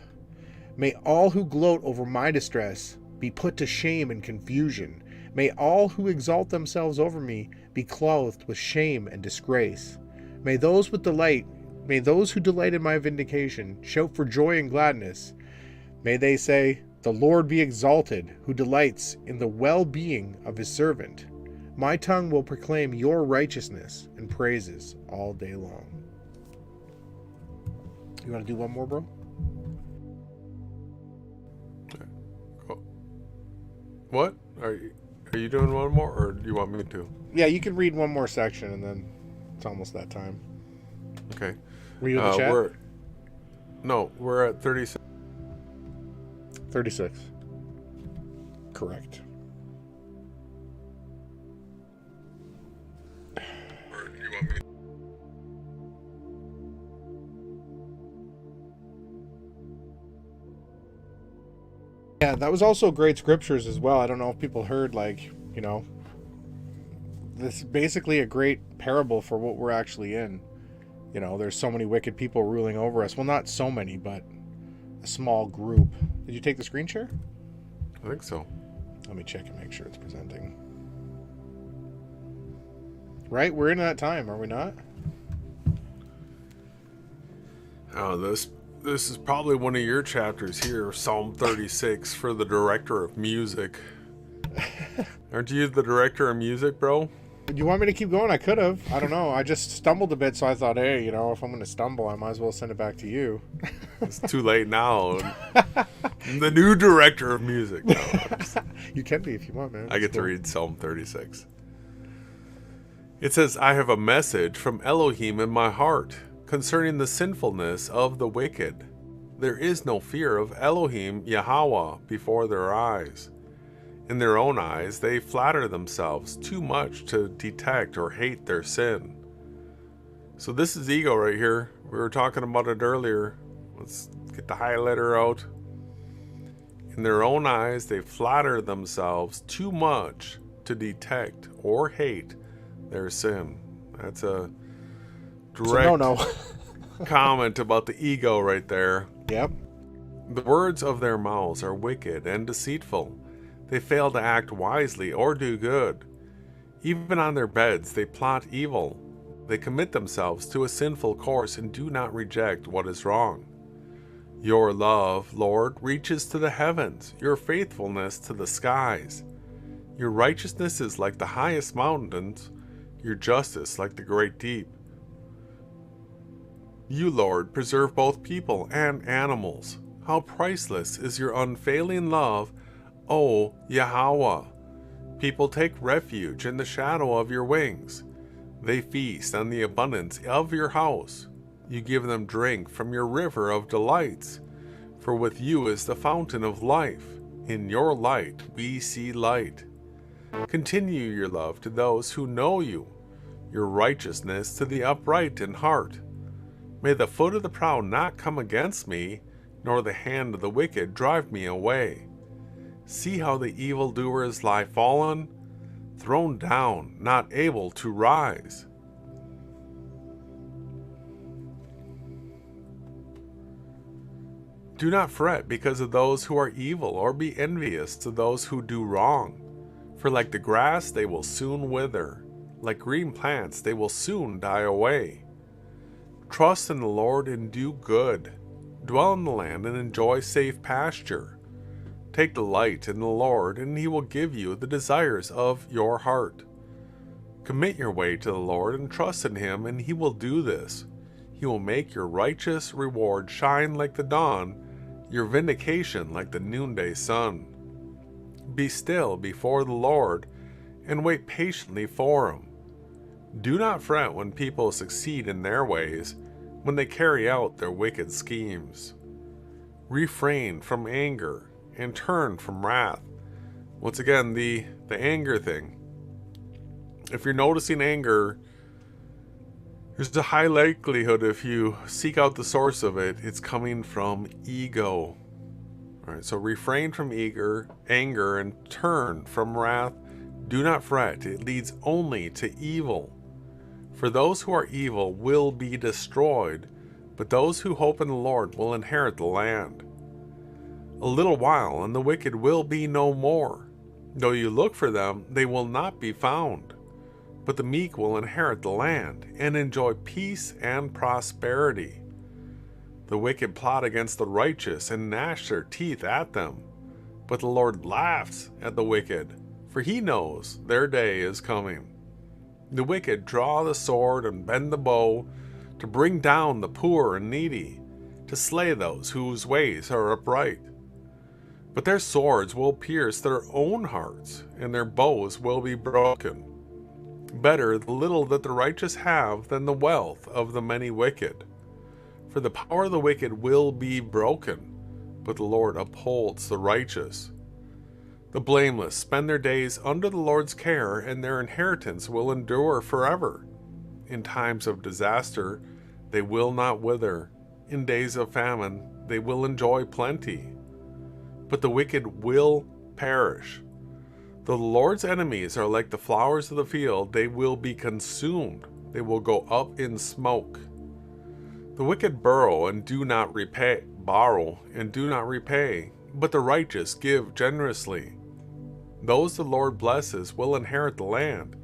May all who gloat over my distress be put to shame and confusion. May all who exalt themselves over me be clothed with shame and disgrace. May those who delight in my vindication shout for joy and gladness. May they say, the Lord be exalted, who delights in the well-being of his servant. My tongue will proclaim your righteousness and praises all day long. You want to do one more, bro? What? Are you doing one more, or do you want me to? Yeah, you can read one more section, and then it's almost that time. Okay. Were you in the chat? We're at 36. 36. Correct. Or do you want me? Yeah, that was also great scriptures as well. I don't know if people heard, this is basically a great parable for what we're actually in. There's so many wicked people ruling over us. Well, not so many, but a small group. Did you take the screen share? I think so. Let me check and make sure it's presenting. Right? We're in that time, are we not? Oh, this is probably one of your chapters here, Psalm 36, for the director of music. Aren't you the director of music, bro? You want me to keep going? I could have. I don't know. I just stumbled a bit, so I thought, hey, if I'm going to stumble, I might as well send it back to you. It's too late now. I'm the new director of music. No, You can be if you want, man. I get to read Psalm 36. It says, I have a message from Elohim in my heart concerning the sinfulness of the wicked. There is no fear of Elohim Yahweh before their eyes. In their own eyes, they flatter themselves too much to detect or hate their sin. So this is ego right here. We were talking about it earlier. Let's get the highlighter out. In their own eyes, they flatter themselves too much to detect or hate their sin. That's a direct comment about the ego right there. Yep. The words of their mouths are wicked and deceitful. They fail to act wisely or do good. Even on their beds they plot evil. They commit themselves to a sinful course and do not reject what is wrong. Your love, Lord, reaches to the heavens, your faithfulness to the skies. Your righteousness is like the highest mountains, your justice like the great deep. You, Lord, preserve both people and animals. How priceless is your unfailing love, O Yahweh. People take refuge in the shadow of your wings. They feast on the abundance of your house. You give them drink from your river of delights. For with you is the fountain of life. In your light we see light. Continue your love to those who know you, your righteousness to the upright in heart. May the foot of the proud not come against me, nor the hand of the wicked drive me away. See how the evildoers lie fallen, thrown down, not able to rise. Do not fret because of those who are evil, or be envious to those who do wrong. For like the grass they will soon wither, like green plants they will soon die away. Trust in the Lord and do good. Dwell in the land and enjoy safe pasture. Take delight in the Lord, and he will give you the desires of your heart. Commit your way to the Lord and trust in him, and he will do this. He will make your righteous reward shine like the dawn, your vindication like the noonday sun. Be still before the Lord, and wait patiently for him. Do not fret when people succeed in their ways, when they carry out their wicked schemes. Refrain from anger and turn from wrath. Once again, the anger thing. If you're noticing anger, there's a high likelihood if you seek out the source of it, it's coming from ego. All right, so refrain from anger, and turn from wrath. Do not fret, it leads only to evil. For those who are evil will be destroyed, but those who hope in the Lord will inherit the land. A little while, and the wicked will be no more. Though you look for them, they will not be found. But the meek will inherit the land, and enjoy peace and prosperity. The wicked plot against the righteous, and gnash their teeth at them. But the Lord laughs at the wicked, for he knows their day is coming. The wicked draw the sword and bend the bow, to bring down the poor and needy, to slay those whose ways are upright. But their swords will pierce their own hearts, and their bows will be broken. Better the little that the righteous have than the wealth of the many wicked. For the power of the wicked will be broken, but the Lord upholds the righteous. The blameless spend their days under the Lord's care, and their inheritance will endure forever. In times of disaster, they will not wither. In days of famine, they will enjoy plenty. But the wicked will perish. Though the Lord's enemies are like the flowers of the field, they will be consumed. They will go up in smoke. The wicked borrow and do not repay, but the righteous give generously. Those the Lord blesses will inherit the land,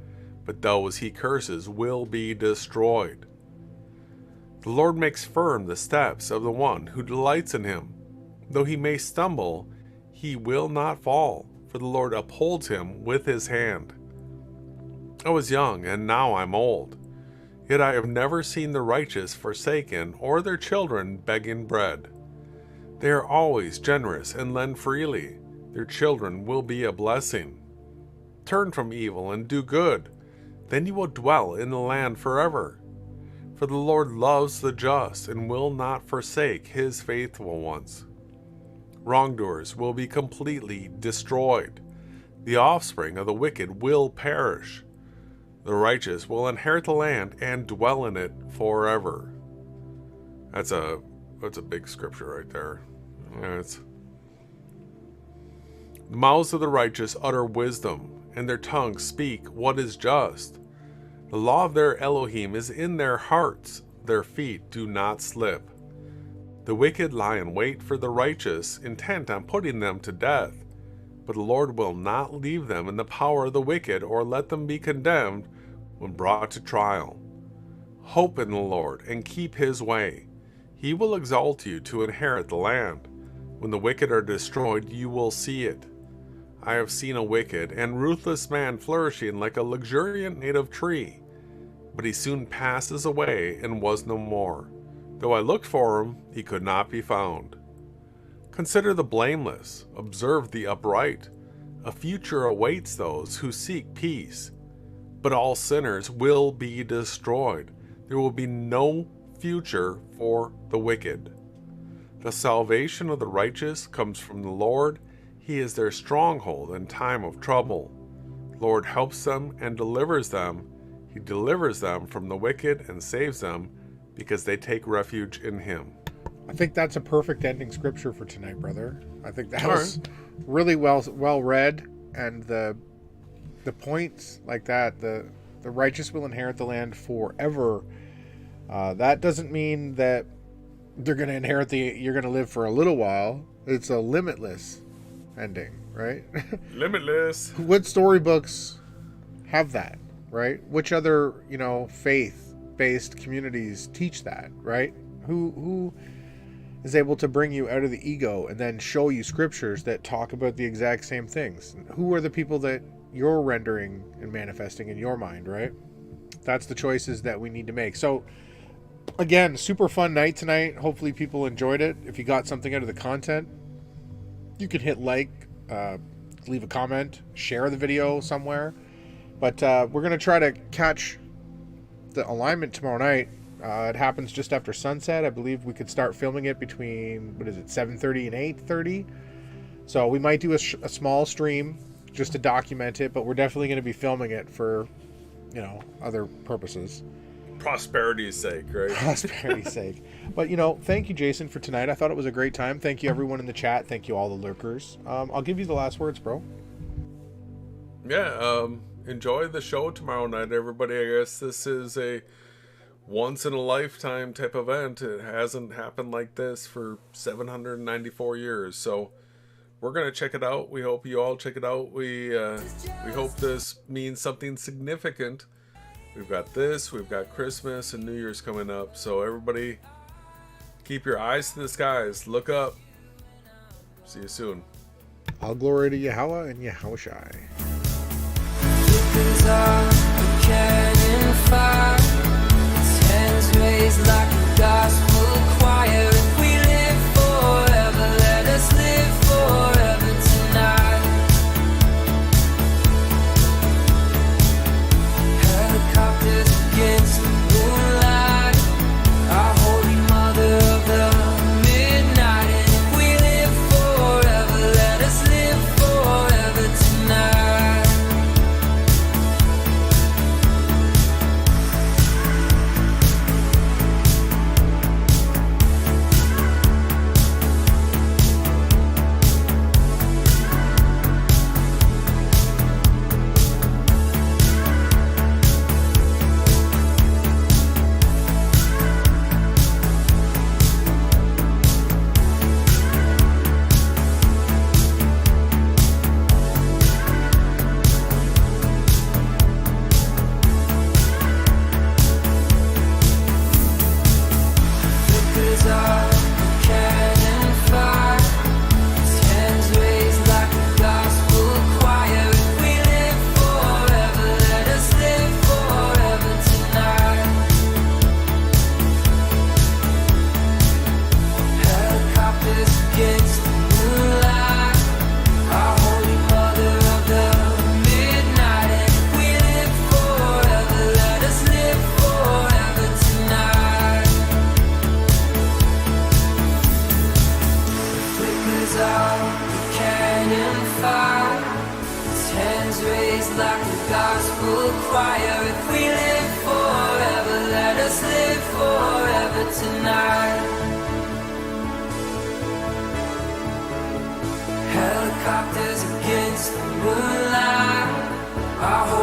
but those he curses will be destroyed. The Lord makes firm the steps of the one who delights in him. Though he may stumble, he will not fall, for the Lord upholds him with his hand. I was young, and now I'm old. Yet I have never seen the righteous forsaken, or their children begging bread. They are always generous and lend freely. Their children will be a blessing. Turn from evil and do good. Then you will dwell in the land forever. For the Lord loves the just and will not forsake his faithful ones. Wrongdoers will be completely destroyed. The offspring of the wicked will perish. The righteous will inherit the land and dwell in it forever. That's a big scripture right there. The mouths of the righteous utter wisdom, and their tongues speak what is just. The law of their Elohim is in their hearts. Their feet do not slip. The wicked lie in wait for the righteous, intent on putting them to death. But the Lord will not leave them in the power of the wicked, or let them be condemned when brought to trial. Hope in the Lord and keep his way. He will exalt you to inherit the land. When the wicked are destroyed, you will see it. I have seen a wicked and ruthless man flourishing like a luxuriant native tree, but he soon passes away and was no more. Though I looked for him, he could not be found. Consider the blameless, observe the upright. A future awaits those who seek peace, but all sinners will be destroyed. There will be no future for the wicked. The salvation of the righteous comes from the Lord. He is their stronghold in time of trouble. The Lord helps them and delivers them. He delivers them from the wicked and saves them because they take refuge in him. I think that's a perfect ending scripture for tonight, brother. I think that was really well read, and the points like that, the righteous will inherit the land forever. That doesn't mean that they're going to inherit you're going to live for a little while. It's a limitless ending, right? Limitless. What storybooks have that, right? Which other, faith-based communities teach that, right? Who is able to bring you out of the ego and then show you scriptures that talk about the exact same things? Who are the people that you're rendering and manifesting in your mind, right? That's the choices that we need to make. So again, super fun night tonight. Hopefully people enjoyed it. If you got something out of the content, you can hit like, leave a comment, share the video somewhere. But we're going to try to catch the alignment tomorrow night. It happens just after sunset. I believe we could start filming it between, 7:30 and 8:30. So we might do a small stream just to document it, but we're definitely going to be filming it for, other purposes. Prosperity's sake, right? Prosperity's sake. But, thank you, Jason, for tonight. I thought it was a great time. Thank you, everyone in the chat. Thank you, all the lurkers. I'll give you the last words, bro. Yeah, enjoy the show tomorrow night, everybody. I guess this is a once-in-a-lifetime type event. It hasn't happened like this for 794 years, so we're going to check it out. We hope you all check it out. We hope this means something significant. We've got this, we've got Christmas and New Year's coming up. So everybody, keep your eyes to the skies. Look up. See you soon. All glory to Yahweh and Yahushai. Weapons are a cannon fire. Its hands raised like a gospel choir. If we live forever, let us live forever tonight. Helicopters against the moonlight, our holy mother of the midnight. And if we live forever, let us live forever tonight. tonight. Helicopters against the moonlight. Our